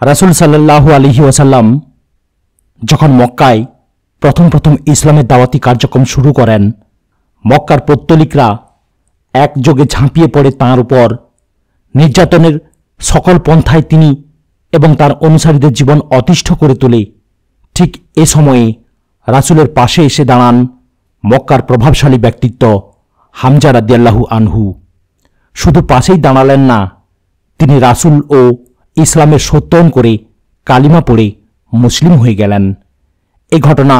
রাসূল সাল্লাল্লাহু আলাইহি ওয়াসাল্লাম যখন মক্কায় প্রথম ইসলামের দাওয়াতি কার্যক্রম শুরু করেন, মক্কার পৌত্তলিকরা একযোগে ঝাঁপিয়ে পড়ে তাঁর উপর। নির্যাতনের সকল পন্থায় তিনি এবং তার অনুসারীদের জীবন অতিষ্ঠ করে তোলে। ঠিক এ সময়ে রাসূলের পাশে এসে দাঁড়ান মক্কার প্রভাবশালী ব্যক্তিত্ব হামজা রাদিয়াল্লাহু আনহু। শুধু পাশেই দাঁড়ালেন না, তিনি রাসূল ও ইসলামের সত্যায়ন করে কালিমা পড়ে মুসলিম হয়ে গেলেন। এ ঘটনা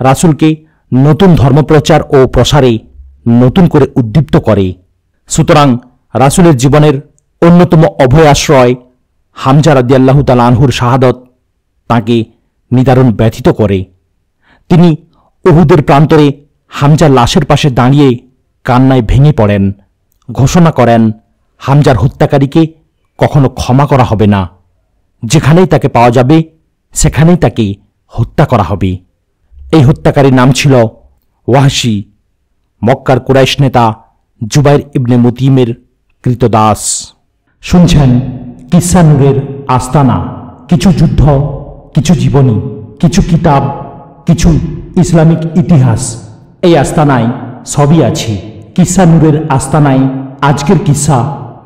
রাসূলকে নতুন ধর্মপ্রচার ও প্রসারে নতুন করে উদ্দীপ্ত করে। সুতরাং রাসূলের জীবনের অন্যতম অভয় আশ্রয় হামজা রাদিয়াল্লাহু তাআলা আনহুর শাহাদত তাঁকে নিদারুণ ব্যথিত করে। তিনি উহুদের প্রান্তরে হামজার লাশের পাশে দাঁড়িয়ে কান্নায় ভেঙে পড়েন, ঘোষণা করেন হামজার হত্যাকারীকে কখনো ক্ষমা করা হবে না। যেখানেই তাকে পাওয়া যাবে সেখানেই তাকে হত্যা করা হবে। এই হত্যাকারীর নাম ছিল ওয়াহশী, মক্কার কুরাইশ নেতা জুবাইর ইবনে মুতিমের কৃতদাস। শুনছেন কিসসা নূরের আস্তানা, কিছু যুদ্ধ, কিছু জীবনী, কিছু কিতাব, কিছু ইসলামিক ইতিহাস। এই আস্তানায় সবই আছে। কিসসা নূরের আস্তানায় আজকের কিসসা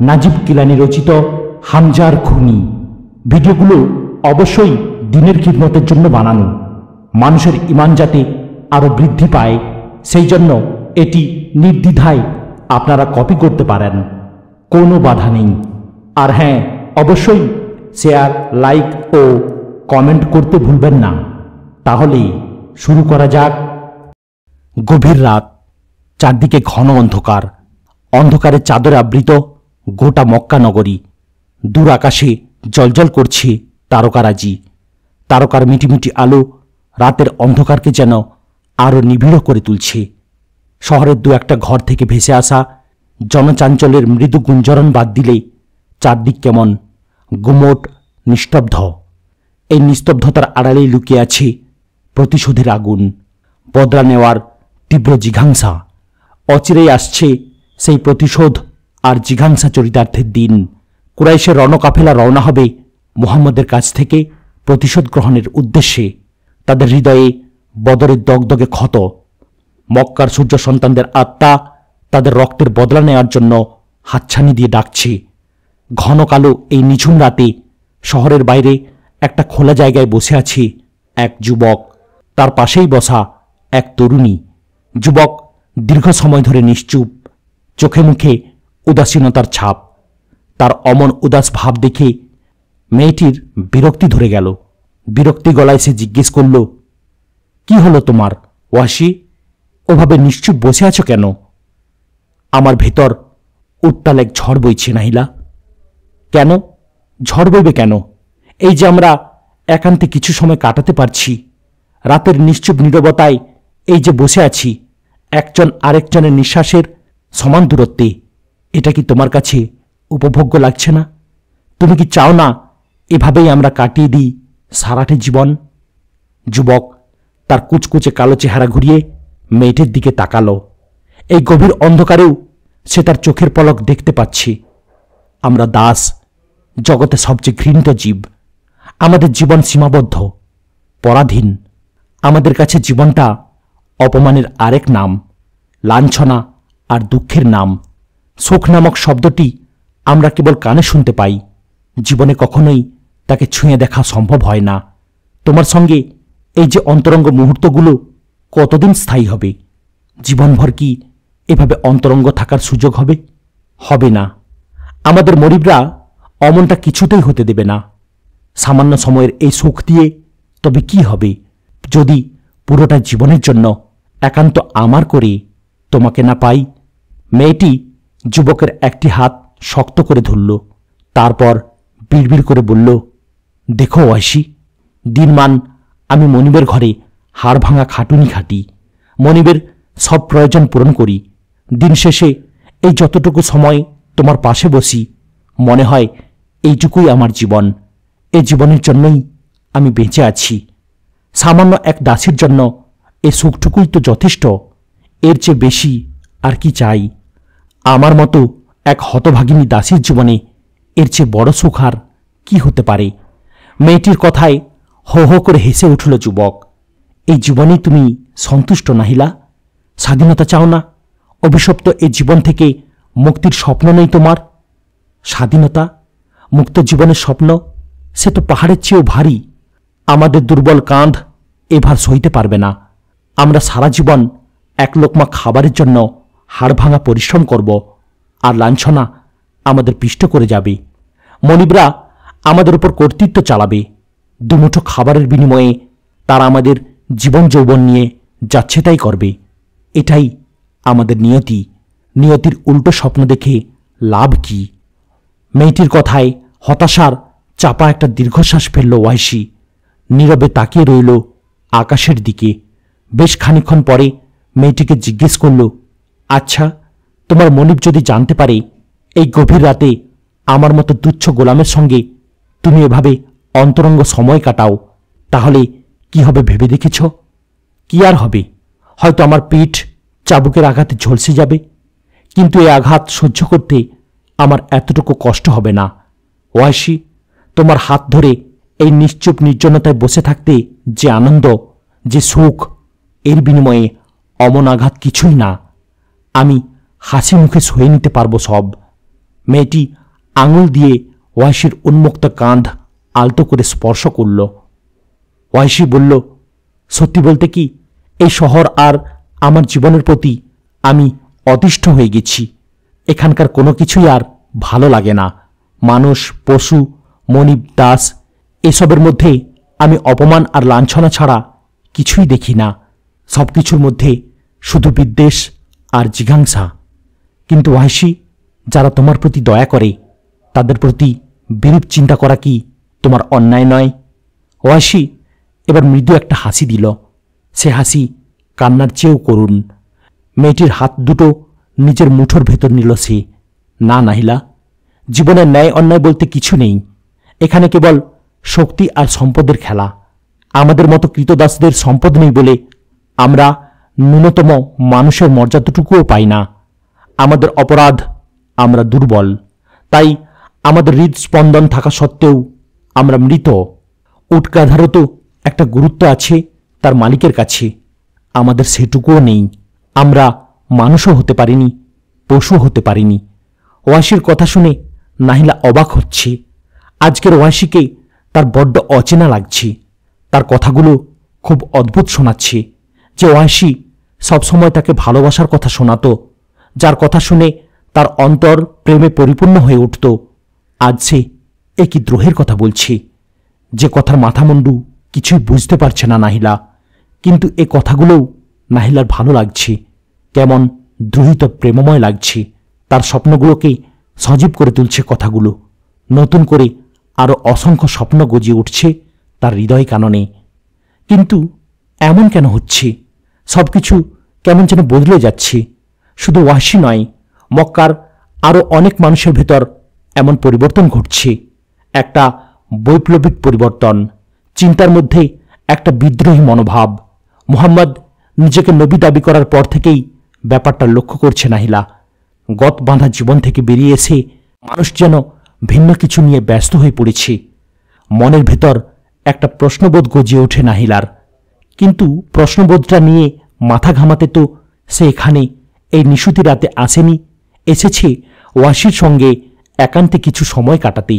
নাজিব কিলানি রচিত হামজার খুনি। ভিডিওগুলো অবশ্যই দ্বীনের খিদমতের জন্য বানানো। মানুষের ঈমান যাতে আরও বৃদ্ধি পায় সেই জন্য এটি নির্দ্বিধায় আপনারা কপি করতে পারেন, কোনো বাধা নেই। আর হ্যাঁ, অবশ্যই শেয়ার, লাইক ও কমেন্ট করতে ভুলবেন না। তাহলে শুরু করা যাক। গভীর রাত, চারদিকে ঘন অন্ধকার। অন্ধকারের চাদরে আবৃত গোটা মক্কা নগরী। দূর আকাশে জ্বলজ্বল করছে তারকারাজি। তারকার মিটিমিটি আলো রাতের অন্ধকারকে যেন আরও নিবিড় করে তুলছে। শহরের দু একটা ঘর থেকে ভেসে আসা জনচাঞ্চল্যের মৃদু গুঞ্জরণ বাদ দিলে চারদিক কেমন গুমোট, নিস্তব্ধ। এই নিস্তব্ধতার আড়ালেই লুকিয়ে আছে প্রতিশোধের আগুন, বদলা নেওয়ার তীব্র জিঘাংসা। অচিরেই আসছে সেই প্রতিশোধ আর জিঘাংসা চরিতার্থের দিন। কুরাইশের রণকাফেলা রওনা হবে মুহাম্মদের কাছ থেকে প্রতিশোধ গ্রহণের উদ্দেশ্যে। তাদের হৃদয়ে বদরের দগদগে ক্ষত। মক্কার সূর্য সন্তানদের আত্মা তাদের রক্তের বদলা নেওয়ার জন্য হাতছানি দিয়ে ডাকছে। ঘন কালো এই নিঝুম রাতে শহরের বাইরে একটা খোলা জায়গায় বসে আছে এক যুবক, তার পাশেই বসা এক তরুণী। যুবক দীর্ঘ সময় ধরে নিশ্চুপ, চোখে মুখে উদাসীনতার ছাপ। তার অমন উদাস ভাব দেখে মেয়েটির বিরক্তি ধরে গেল। বিরক্তি গলায় সে জিজ্ঞেস করল, কি হলো তোমার ওয়াহশী? ওভাবে নিশ্চুপ বসে আছো কেন? আমার ভেতর উত্তাল এক ঝড় বইছে নাহিলা। কেন ঝড় বইবে কেন? এই যে আমরা একান্তে কিছু সময় কাটাতে পারছি, রাতের নিশ্চুপ নীরবতায় এই যে বসে আছি একজন আরেকজনের নিঃশ্বাসের সমান দূরত্বে, এটা কি তোমার কাছে উপভোগ্য লাগছে না? তুমি কি চাও না এভাবেই আমরা কাটিয়ে দিই সারাটি জীবন? যুবক তার কুচকুচে কালো চেহারা ঘুরিয়ে মেয়েটির দিকে তাকালো। এই গভীর অন্ধকারেও সে তার চোখের পলক দেখতে পাচ্ছে। আমরা দাস, জগতে সবচেয়ে ঘৃণিত জীব। আমাদের জীবন সীমাবদ্ধ, পরাধীন। আমাদের কাছে জীবনটা অপমানের আরেক নাম, লাঞ্ছনা আর দুঃখের নাম। সুখ নামক শব্দটি আমরা কেবল কানে শুনতে পাই, জীবনে কখনোই তাকে ছুঁয়ে দেখা সম্ভব হয় না। তোমার সঙ্গে এই যে অন্তরঙ্গ মুহূর্তগুলো কতদিন স্থায়ী হবে? জীবনভর কি এভাবে অন্তরঙ্গ থাকার সুযোগ হবে? হবে না। আমাদের মরিবরা অমনটা কিছুতেই হতে দেবে না। সামান্য সময়ের এই সুখ দিয়ে তবে কি হবে যদি পুরোটা জীবনের জন্য একান্ত আমার করে তোমাকে না পাই? মেয়েটি যুবকের একটি হাত শক্ত করে ধরল, তারপর বিড়বিড় করে বলল, দেখো ওয়াহশী, দিনমান আমি মনিবের ঘরে হাড় ভাঙা খাটুনি খাটি, মনিবের সব প্রয়োজন পূরণ করি। দিন শেষে এই যতটুকু সময় তোমার পাশে বসি, মনে হয় এইটুকুই আমার জীবন। এই জীবনের জন্যই আমি বেঁচে আছি। সামান্য এক দাসীর জন্য এই সুখটুকুই তো যথেষ্ট। এর চেয়ে বেশি আর কি চাই? আমার মতো এক হতভাগিনী দাসীর জীবনে এর চেয়ে বড় সুখ আর কি হতে পারে? মেয়েটির কথায় হো হো করে হেসে উঠল যুবক। এই জীবনেই তুমি সন্তুষ্ট নাহিলা? স্বাধীনতা চাও না? অভিশপ্ত এই জীবন থেকে মুক্তির স্বপ্ন নেই তোমার? স্বাধীনতা, মুক্ত জীবনের স্বপ্ন, সে তো পাহাড়ের চেয়েও ভারী। আমাদের দুর্বল কাঁধ এ ভার সইতে পারবে না। আমরা সারা জীবন এক লোকমা খাবারের জন্য হাড় ভাঙা পরিশ্রম করব, আর লাঞ্ছনা আমাদের পিষ্ট করে যাবে। মনিবরা আমাদের উপর কর্তৃত্ব চালাবে। দুমুঠো খাবারের বিনিময়ে তারা আমাদের জীবন যৌবন নিয়ে যাচ্ছে তাই করবে। এটাই আমাদের নিয়তি। নিয়তির উল্টো স্বপ্ন দেখে লাভ কি? মেয়েটির কথায় হতাশার চাপা একটা দীর্ঘশ্বাস ফেলল ওয়াইসি। নীরবে তাকিয়ে রইল আকাশের দিকে। বেশ খানিকক্ষণ পরে মেয়েটিকে জিজ্ঞেস করল, আচ্ছা, তোমার মনিব যদি জানতে পারে এই গভীর রাতে আমার মতো তুচ্ছ গোলামের সঙ্গে তুমি এভাবে অন্তরঙ্গ সময় কাটাও, তাহলে কি হবে ভেবে দেখেছ? কি আর হবে? হয়তো আমার পিঠ চাবুকের আঘাতে ঝলসে যাবে, কিন্তু এই আঘাত সহ্য করতে আমার এতটুকু কষ্ট হবে না। ওয়াইসি, তোমার হাত ধরে এই নিশ্চুপ নির্জনতায় বসে থাকতে যে আনন্দ, যে সুখ, এর বিনিময়ে অমন আঘাত কিছুই না। আমি হাসি মুখে সয়ে নিতে পারবো সব। মেয়েটি আঙুল দিয়ে ওয়াইসির উন্মুক্ত কাঁধ আলতো করে স্পর্শ করল। ওয়াইসি বলল, সত্যি বলতে কি, এই শহর আর আমার জীবনের প্রতি আমি অতিষ্ঠ হয়ে গেছি। এখানকার কোনো কিছুই আর ভালো লাগে না। মানুষ, পশু, মনিব, দাস, এসবের মধ্যে আমি অপমান আর লাঞ্ছনা ছাড়া কিছুই দেখি না। সব কিছুর মধ্যে শুধু বিদ্বেষ আর জিঘাংসা। কিন্তু ওয়াইসি, যারা তোমার প্রতি দয়া করে তাদের প্রতি বিরূপ চিন্তা করা কি তোমার অন্যায় নয়? ওয়াইসি এবার মৃদু একটা হাসি দিল। সে হাসি কান্নার চেয়েও করুণ। মেয়েটির হাত দুটো নিজের মুঠোর ভেতর নিল সে। না নাহিলা, জীবনের ন্যায় অন্যায় বলতে কিছু নেই। এখানে কেবল শক্তি আর সম্পদের খেলা। আমাদের মতো কৃতদাসদের সম্পদ নেই বলে আমরা ন্যূনতম মানুষের মর্যাদাটুকুও পাই না। আমাদের অপরাধ, আমরা দুর্বল। তাই আমাদের হৃদস্পন্দন থাকা সত্ত্বেও আমরা মৃত। উট গাধারও তো একটা গুরুত্ব আছে তার মালিকের কাছে, আমাদের সেটুকুও নেই। আমরা মানুষও হতে পারিনি, পশু হতে পারিনি। ওয়াসির কথা শুনে নাহিলা অবাক হচ্ছে। আজকের ওয়াসিকে তার বড্ড অচেনা লাগছে। তার কথাগুলো খুব অদ্ভুত শোনাচ্ছে। যে ওয়াসি সবসময় তাকে ভালোবাসার কথা শোনাত, যার কথা শুনে তার অন্তর প্রেমে পরিপূর্ণ হয়ে উঠত, আজ সে একই দ্রোহের কথা বলছে। যে কথার মাথামুন্ডু কিছুই বুঝতে পারছে না নাহিলা, কিন্তু এ কথাগুলোও নাহিলার ভালো লাগছে। কেমন দ্রোহিত প্রেমময় লাগছে। তার স্বপ্নগুলোকে সজীব করে তুলছে কথাগুলো। নতুন করে আরও অসংখ্য স্বপ্ন গজিয়ে উঠছে তার হৃদয় কাননে। কিন্তু এমন কেন হচ্ছে? সব কিছু কেমন যেন বদলে যাচ্ছে। শুধু ওয়াসি নয়, মক্কার আরও অনেক মানুষের ভেতর এমন পরিবর্তন ঘটছে। একটা বৈপ্লবিক পরিবর্তন। চিন্তার মধ্যে একটা বিদ্রোহী মনোভাব। মুহাম্মদ নিজেকে নবী দাবি করার পর থেকেই ব্যাপারটা লক্ষ্য করছে নাহিলা। গত বাঁধা জীবন থেকে বেরিয়ে এসে মানুষ যেন ভিন্ন কিছু নিয়ে ব্যস্ত হয়ে পড়েছে। মনের ভেতর একটা প্রশ্নবোধ গজিয়ে ওঠে নাহিলার। কিন্তু প্রশ্নবোধটা নিয়ে মাথা ঘামাতে তো সে এখানে এই নিশুতি রাতে আসেনি। এসেছে ওয়াসির সঙ্গে একান্তে কিছু সময় কাটাতে।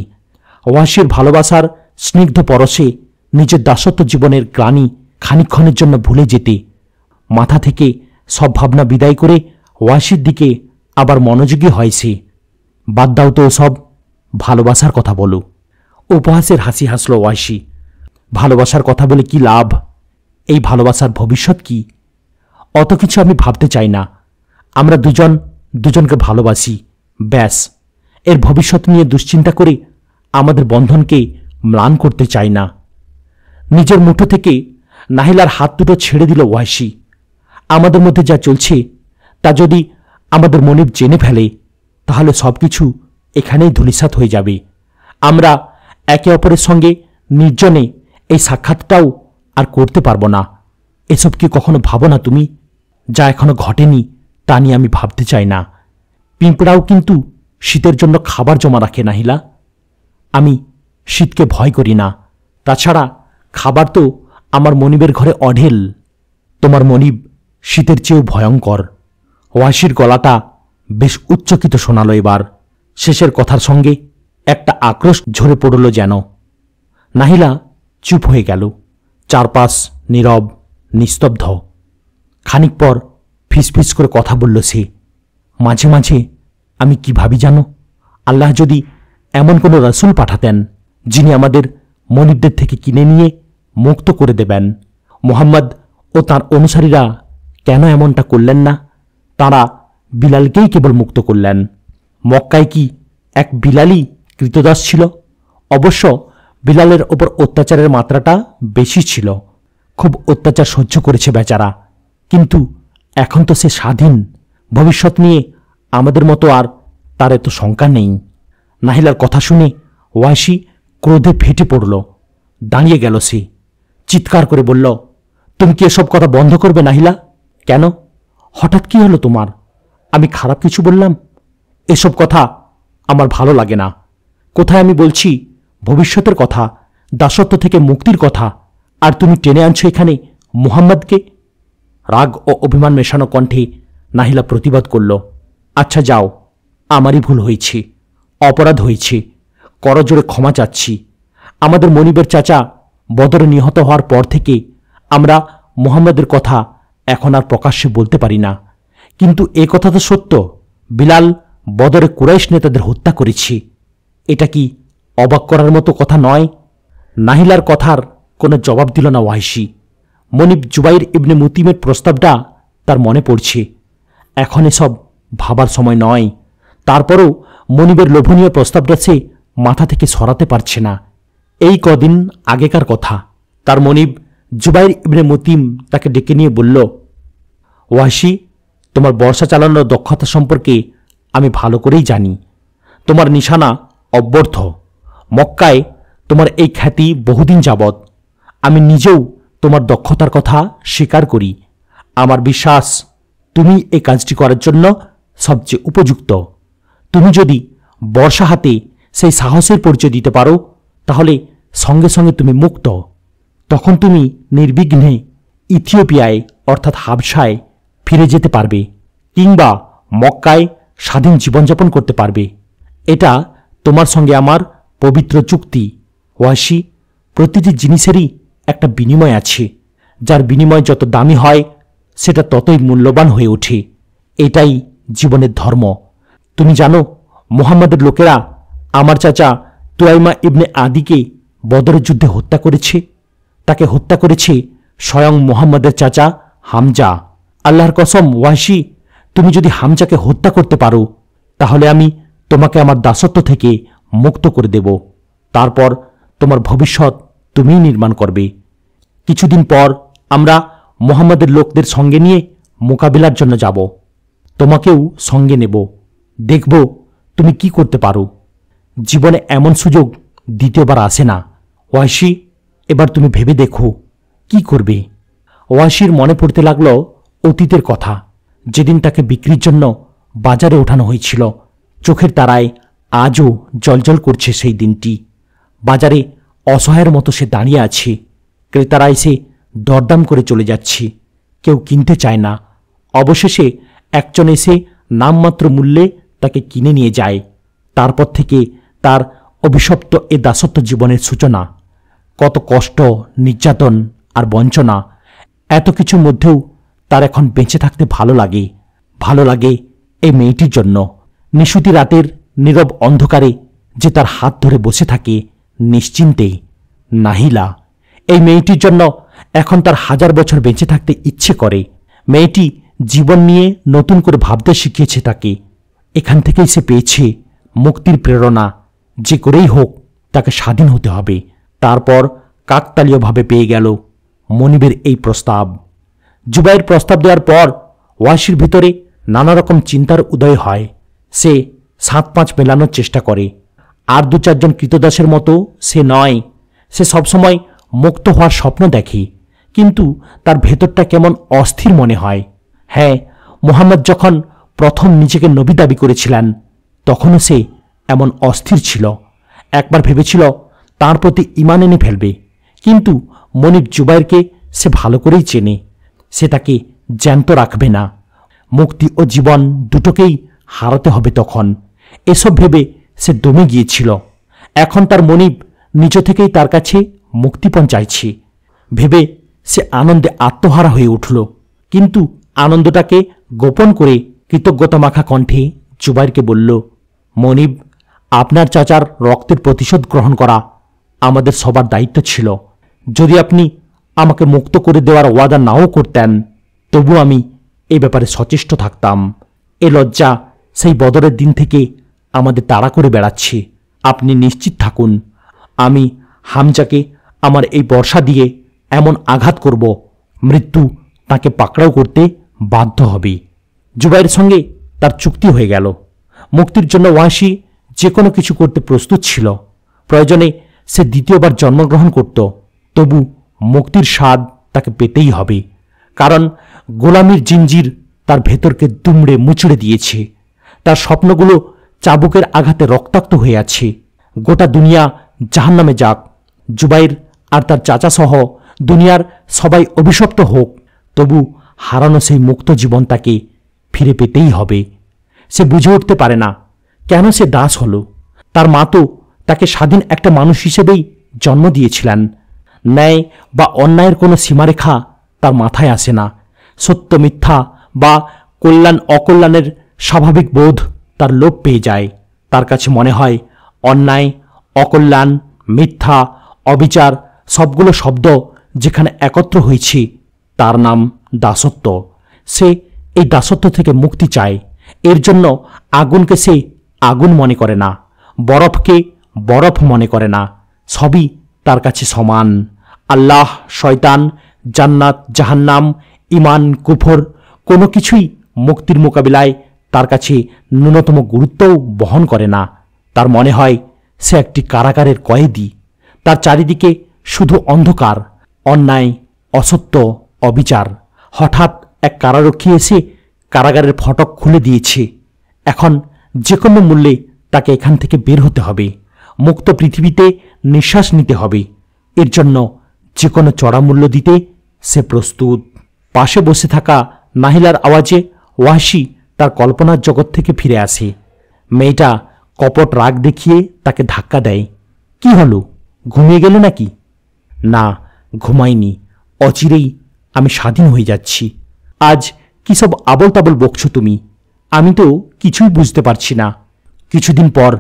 ওয়াসির ভালোবাসার স্নিগ্ধ পরশে নিজের দাসত্ব জীবনের গ্লানি খানিকক্ষণের জন্য ভুলে যেতে। মাথা থেকে সব ভাবনা বিদায় করে ওয়াসির দিকে আবার মনোযোগী হয় সে। বাদ দাও তো সব, ভালোবাসার কথা বলো। উপহাসের হাসি হাসল ওয়াসি। ভালোবাসার কথা বলে কি লাভ? এই ভালোবাসার ভবিষ্যৎ কি? অত কিছু আমি ভাবতে চাই না। আমরা দুজন দুজনকে ভালোবাসি, ব্যাস। এর ভবিষ্যৎ নিয়ে দুশ্চিন্তা করে আমাদের বন্ধনকে ম্লান করতে চাই না। নিজের মুঠো থেকে নাহিলার হাত দুটো ছেড়ে দিল ওয়াসি। আমাদের মধ্যে যা চলছে তা যদি আমাদের মনিব জেনে ফেলে, তাহলে সবকিছু এখানেই ধূলিসাৎ হয়ে যাবে। আমরা একে অপরের সঙ্গে নির্জনে এই সাক্ষাৎটাও আর করতে পারবো না। এসব কি কখনো ভাবো না তুমি? যা এখনো ঘটেনি তা নিয়ে আমি ভাবতে চাই না। পিঁপড়াও কিন্তু শীতের জন্য খাবার জমা রাখে নাহিলা। আমি শীতকে ভয় করি না, তাছাড়া খাবার তো আমার মনিবের ঘরে অঢেল। তোমার মনিব শীতের চেয়েও ভয়ঙ্কর। ওয়াসির গলাটা বেশ উচ্চকিত শোনাল এবার। শেষের কথার সঙ্গে একটা আক্রোশ ঝরে পড়ল যেন। নাহিলা চুপ হয়ে গেল। চারপাশ নীরব, নিস্তব্ধ। খানিক পর ফিসফিস করে কথা বলল সে। মাঝে মাঝে আমি কি ভাবি জানো, আল্লাহ যদি এমন কোনো রাসূল পাঠাতেন যিনি আমাদের মনিবদের থেকে কিনে নিয়ে মুক্ত করে দেবেন। মুহাম্মদ ও তার অনুসারীরা কেন এমনটা করলেন না? তারা বিলালকেই কেবল মুক্ত করলেন। মক্কায় কি এক বিলালই কৃতদাস ছিল? অবশ্য বিলালের ওপর অত্যাচারের মাত্রাটা বেশি ছিল। খুব অত্যাচার সহ্য করেছে বেচারা। কিন্তু এখন তো সে স্বাধীন। ভবিষ্যৎ নিয়ে আমাদের মতো আর তার এত শঙ্কা নেই। নাহিলার কথা শুনে ওয়াসি ক্রোধে ফেটে পড়ল। দাঁড়িয়ে গেল সে। চিৎকার করে বলল, তুমি কি এসব কথা বন্ধ করবে নাহিলা? কেন? হঠাৎ কি হলো তোমার? আমি খারাপ কিছু বললাম? এসব কথা আমার ভালো লাগে না। কোথায় আমি বলছি ভবিষ্যতের কথা, দাসত্ব থেকে মুক্তির কথা, আর তুমি টেনে আনছো এখানে মুহাম্মদকে। রাগ ও অভিমান মেশানো কণ্ঠে নাহিলা প্রতিবাদ করল, আচ্ছা যাও, আমারই ভুল হয়েছে, অপরাধ হয়েছে, করজোড়ে ক্ষমা চাচ্ছি। আমাদের মনিবের চাচা বদরে নিহত হওয়ার পর থেকে আমরা মুহাম্মদের কথা এখন আর প্রকাশ্যে বলতে পারি না। কিন্তু এ কথা তো সত্য, বিলাল বদরে কুরাইশ নেতাদের হত্যা করেছে। এটা কি অবাক করার মতো কথা নয়? নাহিলার কথার কোনো জবাব দিল না ওয়াহিশী। মনিব জুবাইর ইবনে মুতিমের প্রস্তাবটা তার মনে পড়ছে। এখন এসব ভাবার সময় নয়। তারপরও মনিবের লোভনীয় প্রস্তাবটা সে মাথা থেকে সরাতে পারছে না। এই কদিন আগেকার কথা। তার মনিব জুবাইর ইবনে মুতিম তাকে ডেকে নিয়ে বলল, ওয়াহিশী, তোমার বর্ষা চালানোর দক্ষতা সম্পর্কে আমি ভালো করেই জানি। তোমার নিশানা অব্যর্থ। মক্কায় তোমার এই খ্যাতি বহুদিন যাবৎ। আমি নিজেও তোমার দক্ষতার কথা স্বীকার করি। আমার বিশ্বাস তুমি এই কাজটি করার জন্য সবচেয়ে উপযুক্ত। তুমি যদি বর্ষা হাতে সেই সাহসের পরিচয় দিতে পারো, তাহলে সঙ্গে সঙ্গে তুমি মুক্ত। তখন তুমি নির্বিঘ্নে ইথিওপিয়ায় অর্থাৎ হাবশায় ফিরে যেতে পারবে, কিংবা মক্কায় স্বাধীন জীবনযাপন করতে পারবে। এটা তোমার সঙ্গে আমার পবিত্র চুক্তি। ওয়াহিশী, প্রতিটি জিনিসেরই একটা বিনিময় আছে। যার বিনিময় যত দামি হয় সেটা ততই মূল্যবান হয়ে ওঠে। এটাই জীবনের ধর্ম। তুমি জানো, মুহাম্মদের লোকেরা আমার চাচা তুয়াইমা ইবনে আদিকে বদরের যুদ্ধে হত্যা করেছে। তাকে হত্যা করেছে স্বয়ং মুহাম্মদের চাচা হামজা। আল্লাহর কসম ওয়াহিশী, তুমি যদি হামজাকে হত্যা করতে পারো, তাহলে আমি তোমাকে আমার দাসত্ব থেকে মুক্ত করে দেব। তারপর তোমার ভবিষ্যৎ তুমিই নির্মাণ করবে। কিছুদিন পর আমরা মুহাম্মদের লোকদের সঙ্গে নিয়ে মোকাবিলার জন্য যাব। তোমাকেও সঙ্গে নেব। দেখব তুমি কি করতে পারো। জীবনে এমন সুযোগ দ্বিতীয়বার আসে না। ওয়াহিশী, এবার তুমি ভেবে দেখো কি করবে। ওয়াহিশীর মনে পড়তে লাগল অতীতের কথা, যেদিন তাকে বিক্রির জন্য বাজারে ওঠানো হয়েছিল। চোখের তারায় আজও জ্বলজ্বল করছে সেই দিনটি। বাজারে অসহায়ের মতো সে দাঁড়িয়ে আছে। ক্রেতারা এসে দরদাম করে চলে যাচ্ছে। কেউ কিনতে চায় না। অবশেষে একজন এসে নামমাত্র মূল্যে তাকে কিনে নিয়ে যায়। তারপর থেকে তার অভিশপ্ত এ দাসত্ব জীবনের সূচনা। কত কষ্ট, নির্যাতন আর বঞ্চনা, এত কিছুর মধ্যেও তার এখন বেঁচে থাকতে ভালো লাগে। ভালো লাগে এই মেয়েটির জন্য। নিশুতি রাতের নীরব অন্ধকারে যে তার হাত ধরে বসে থাকে নিশ্চিন্তে। নাহিলা, এই মেয়েটির জন্য এখন তার 1000 বছর বেঁচে থাকতে ইচ্ছে করে। মেয়েটি জীবন নিয়ে নতুন করে ভাবতে শিখিয়েছে তাকে। এখান থেকেই সে পেয়েছে মুক্তির প্রেরণা। যে করেই হোক তাকে স্বাধীন হতে হবে। তারপর কাকতালীয়ভাবে পেয়ে গেল মনিবের এই প্রস্তাব। জুবাইর প্রস্তাব দেওয়ার পর ওয়াহিশীর ভিতরে নানা রকম চিন্তার উদয় হয়। সে 7-5 মেলানোর চেষ্টা করে। আর 2-4 জন কৃতদাসের মতো সে নয়। সে সবসময় মুক্ত হওয়ার স্বপ্ন দেখে, কিন্তু তার ভেতরটা কেমন অস্থির মনে হয়। হ্যাঁ, মুহাম্মদ যখন প্রথম নিজেকে নবী দাবি করেছিলেন, তখনও সে এমন অস্থির ছিল। একবার ভেবেছিল তার প্রতি ঈমান এনে ফেলবে, কিন্তু মনিব জুবাইরকে সে ভালো করেই চেনে। সে তাকে জ্যান্ত রাখবে না। মুক্তি ও জীবন দুটোকেই হারাতে হবে তখন। এসব ভেবে সে দমে গিয়েছিল। এখন তার মনিব নিজ থেকেই তার কাছে মুক্তিপণ চাইছে ভেবে সে আনন্দে আত্মহারা হয়ে উঠল। কিন্তু আনন্দটাকে গোপন করে কৃতজ্ঞতা মাখা কণ্ঠে জুবাইরকে বলল, মনিব, আপনার চাচার রক্তের প্রতিশোধ গ্রহণ করা আমাদের সবার দায়িত্ব ছিল। যদি আপনি আমাকে মুক্ত করে দেওয়ার ওয়াদা নাও করতেন, তবু আমি এ ব্যাপারে সচেষ্ট থাকতাম। এ লজ্জা সেই বদরের দিন থেকে আমাদের তাড়া করে বেড়াচ্ছে। আপনি নিশ্চিত থাকুন, আমি হামজাকে আমার এই বর্ষা দিয়ে এমন আঘাত করব, মৃত্যু তাকে পাকড়াও করতে বাধ্য হবে। জুবাইরের সঙ্গে তার চুক্তি হয়ে গেল। মুক্তির জন্য ওয়াহশী যে কোনো কিছু করতে প্রস্তুত ছিল। প্রয়োজনে সে দ্বিতীয়বার জন্মগ্রহণ করত, তবু মুক্তির স্বাদ তাকে পেতেই হবে। কারণ গোলামির জিঞ্জির তার ভেতরকে দুমড়ে মুচড়ে দিয়েছে। তার স্বপ্নগুলো চাবুকের আঘাতে রক্তাক্ত হয়ে আছে। গোটা দুনিয়া জাহান্নামে যাক, জুবাইর আর তার চাচা সহ দুনিয়ার সবাই অভিশপ্ত হোক, তবু হারানো সেই মুক্ত জীবন তাকে ফিরে পেতেই হবে। সে বুঝে উঠতে পারে না কেন সে দাস হল। তার মা তো তাকে স্বাধীন একটা মানুষ হিসেবেই জন্ম দিয়েছিলেন। ন্যায় বা অন্যায়ের কোনো সীমারেখা তার মাথায় আসে না। সত্য মিথ্যা বা কল্যাণ অকল্যাণের স্বাভাবিক বোধ তার লোপ পেয়ে যায়। তার কাছে মনে হয় অন্যায়, অকল্যাণ, মিথ্যা, অবিচার সবগুলো শব্দ যেখানে একত্র হয়েছে তার নাম দাসত্ব। সে এই দাসত্ব থেকে মুক্তি চায়। এর জন্য আগুনকে সে আগুন মনে করে না, বরফকে বরফ মনে করে না। সবই তার কাছে সমান। আল্লাহ, শয়তান, জান্নাত, জাহান্নাম, ইমান, কুফর কোনো কিছুই মুক্তির মোকাবিলায় তার কাছে ন্যূনতম গুরুত্বও বহন করে না। তার মনে হয় সে একটি কারাগারের কয়েদি। তার চারিদিকে শুধু অন্ধকার, অন্যায়, অসত্য, অবিচার। হঠাৎ এক কারারক্ষী এসে কারাগারের ফটক খুলে দিয়েছে। এখন যে কোনো মূল্যে তাকে এখান থেকে বের হতে হবে। মুক্ত পৃথিবীতে নিঃশ্বাস নিতে হবে। এর জন্য যে কোনো চড়া মূল্য দিতে সে প্রস্তুত। পাশে বসে থাকা নাহিলার আওয়াজে ওয়াহশী তার কল্পনার জগৎ থেকে ফিরে আসে। মেয়েটা কপট রাগ দেখিয়ে তাকে ধাক্কা দেয়। কি হলো, ঘুমিয়ে গেলে নাকি? না, ঘুমাইনি। অচিরেই আমি স্বাধীন হয়ে যাচ্ছি। আজ কি সব আবল তাবল বকছো তুমি? আমি তো কিছুই বুঝতে পারছি না। কিছুদিন পর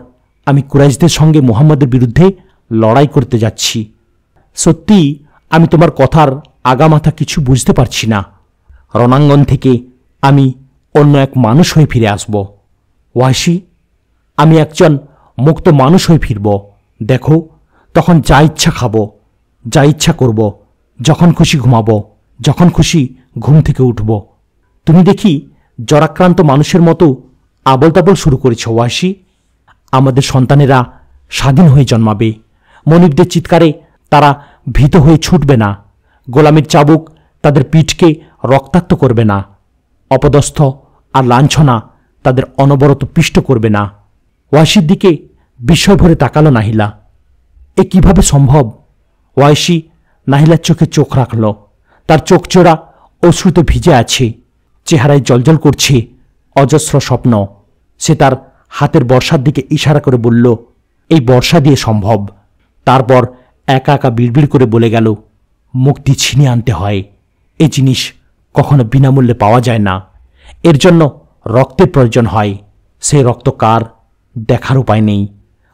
আমি কুরাইশদের সঙ্গে মুহাম্মদের বিরুদ্ধে লড়াই করতে যাচ্ছি। সত্যি আমি তোমার কথার আগামাথা কিছু বুঝতে পারছি না। রণাঙ্গন থেকে আমি অন্য এক মানুষ হয়ে ফিরে আসব। ওয়াহশী, আমি একজন মুক্ত মানুষ হয়ে ফিরব। দেখো, তখন যা ইচ্ছা খাবো, যা ইচ্ছা করব, যখন খুশি ঘুমাবো, যখন খুশি ঘুম থেকে উঠব। তুমি দেখি জরাক্রান্ত মানুষের মতো আবল তাবল শুরু করেছ ওয়াহশী। আমাদের সন্তানেরা স্বাধীন হয়ে জন্মাবে। মনিবদের চিৎকারে তারা ভীত হয়ে ছুটবে না। গোলামির চাবুক তাদের পিঠকে রক্তাক্ত করবে না। অপদস্থ আর লাঞ্ছনা তাদের অনবরত পিষ্ট করবে না। ওয়াহশীর দিকে বিস্ময় ভরে তাকালো নাহিলা। এ কিভাবে সম্ভব? ওয়াহশী নাহিলার চোখে চোখ রাখল। তার চোখ চোরা অশ্রুতে ভিজে আছে। চেহারায় জ্বলজ্বল করছে অজস্র স্বপ্ন। সে তার হাতের বর্ষার দিকে ইশারা করে বলল, এই বর্ষা দিয়ে সম্ভব। তারপর একা একা বিড়বিড় করে বলে গেল, মুক্তি ছিনিয়ে আনতে হয়। এই জিনিস কখনো বিনামূল্যে পাওয়া যায় না। এর জন্য রক্তের প্রয়োজন হয়। সেই রক্ত কার, দেখার উপায় নেই।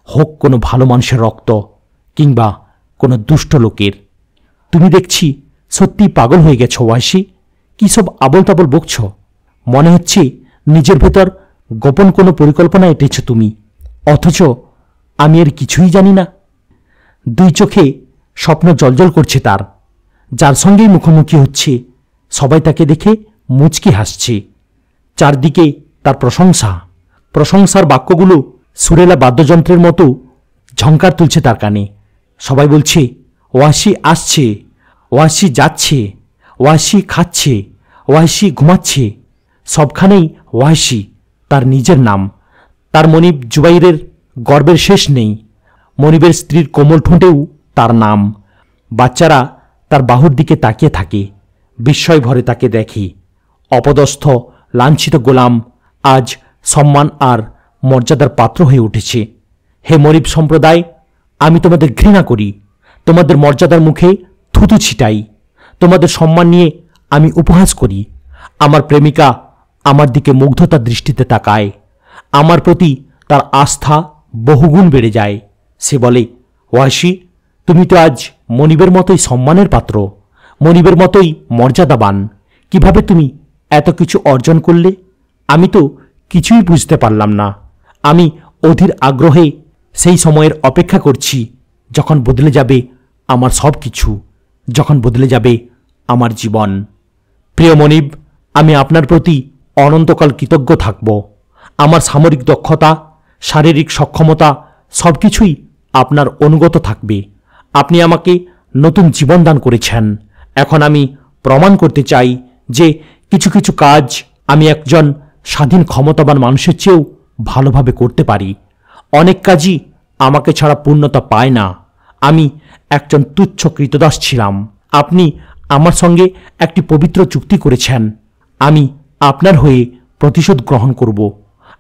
হোক কোনো ভালো মানুষের রক্ত কিংবা কোনো দুষ্ট লোকের। তুমি দেখছি সত্যিই পাগল হয়ে গেছো ওয়াহশী। কী সব আবল তাবল বকছ? মনে হচ্ছে নিজের ভেতর গোপন কোনো পরিকল্পনা এঁটেছ তুমি, অথচ আমি এর কিছুই জানি না। দুই চোখে স্বপ্ন জ্বলজ্বল করছে তার। যার সঙ্গেই মুখোমুখি হচ্ছে সবাই তাকে দেখে মুচকি হাসছে। চারদিকে তার প্রশংসা। প্রশংসার বাক্যগুলো সুরেলা বাদ্যযন্ত্রের মতো ঝংকার তুলছে তার কানে। সবাই বলছে, ওয়াহশী আসছে, ওয়াহশী যাচ্ছে, ওয়াহশী খাচ্ছে, ওয়াহশী ঘুমাচ্ছে। সবখানেই ওয়াহশী, তার নিজের নাম। তার মনিব জুবাইরের গর্বের শেষ নেই। মনিবের স্ত্রীর কোমল ঠোঁটেও তার নাম। বাচ্চারা তার বাহুর দিকে তাকিয়ে থাকে, বিস্ময় ভরে তাকে দেখে। অপদস্থ লাঞ্ছিত গোলাম আজ সম্মান আর মর্যাদার পাত্র হয়ে উঠেছে। হে মরিব সম্প্রদায়, আমি তোমাদের ঘৃণা করি, তোমাদের মর্যাদার মুখে থুতু ছিটাই, তোমাদের সম্মান নিয়ে আমি উপহাস করি। আমার প্রেমিকা আমার দিকে মুগ্ধতার দৃষ্টিতে তাকায়, আমার প্রতি তার আস্থা বহুগুণ বেড়ে যায়। সে বলে, ওয়াসি, তুমি তো আজ মনিবের মতোই সম্মানের পাত্র, মনিবের মতোই মর্যাদাবান। কিভাবে তুমি এত কিছু অর্জন করলে? আমি তো কিছুই বুঝতে পারলাম না। আমি অধীর আগ্রহে সেই সময়ের অপেক্ষা করছি যখন বদলে যাবে আমার সব কিছু, যখন বদলে যাবে আমার জীবন। প্রিয় মনিব, আমি আপনার প্রতি অনন্তকাল কৃতজ্ঞ থাকব। আমার সামরিক দক্ষতা, শারীরিক সক্ষমতা সব কিছুই আপনার অনুগত থাকবে। আপনি আমাকে নতুন জীবন দান করেছেন। এখন আমি প্রমাণ করতে চাই যে কিছু কিছু কাজ আমি একজন স্বাধীন ক্ষমতাবান মানুষের চেয়েও ভালোভাবে করতে পারি। অনেক কাজই আমাকে ছাড়া পূর্ণতা পায় না। আমি একজন তুচ্ছ কৃতদাস ছিলাম। আপনি আমার সঙ্গে একটি পবিত্র চুক্তি করেছেন। আমি আপনার হয়ে প্রতিশোধ গ্রহণ করব,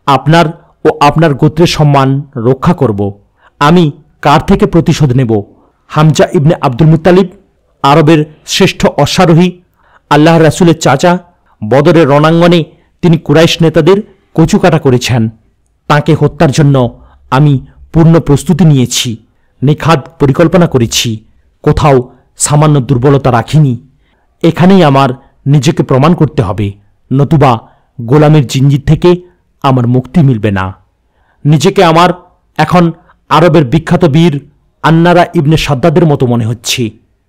আপনার ও আপনার গোত্রের সম্মান রক্ষা করব। আমি কার থেকে প্রতিশোধ নেব? হামজা ইবনে আব্দুল মুত্তালিব, আরবের শ্রেষ্ঠ অশ্বারোহী, আল্লাহর রাসূলের চাচা। বদরের রণাঙ্গনে তিনি কুরাইশ নেতাদের কচুকাটা করেছেন। তাকে হত্যার জন্য আমি পূর্ণ প্রস্তুতি নিয়েছি, নিখাদ পরিকল্পনা করেছি, কোথাও সামান্য দুর্বলতা রাখিনি। এখানেই আমার নিজেকে প্রমাণ করতে হবে, নতুবা গোলামের জিঞ্জির থেকে আমার মুক্তি মিলবে না। নিজেকে আমার এখন আরবের বিখ্যাত বীর আন্নারা ইবনে সাদ্দাদের মতো মনে হচ্ছে।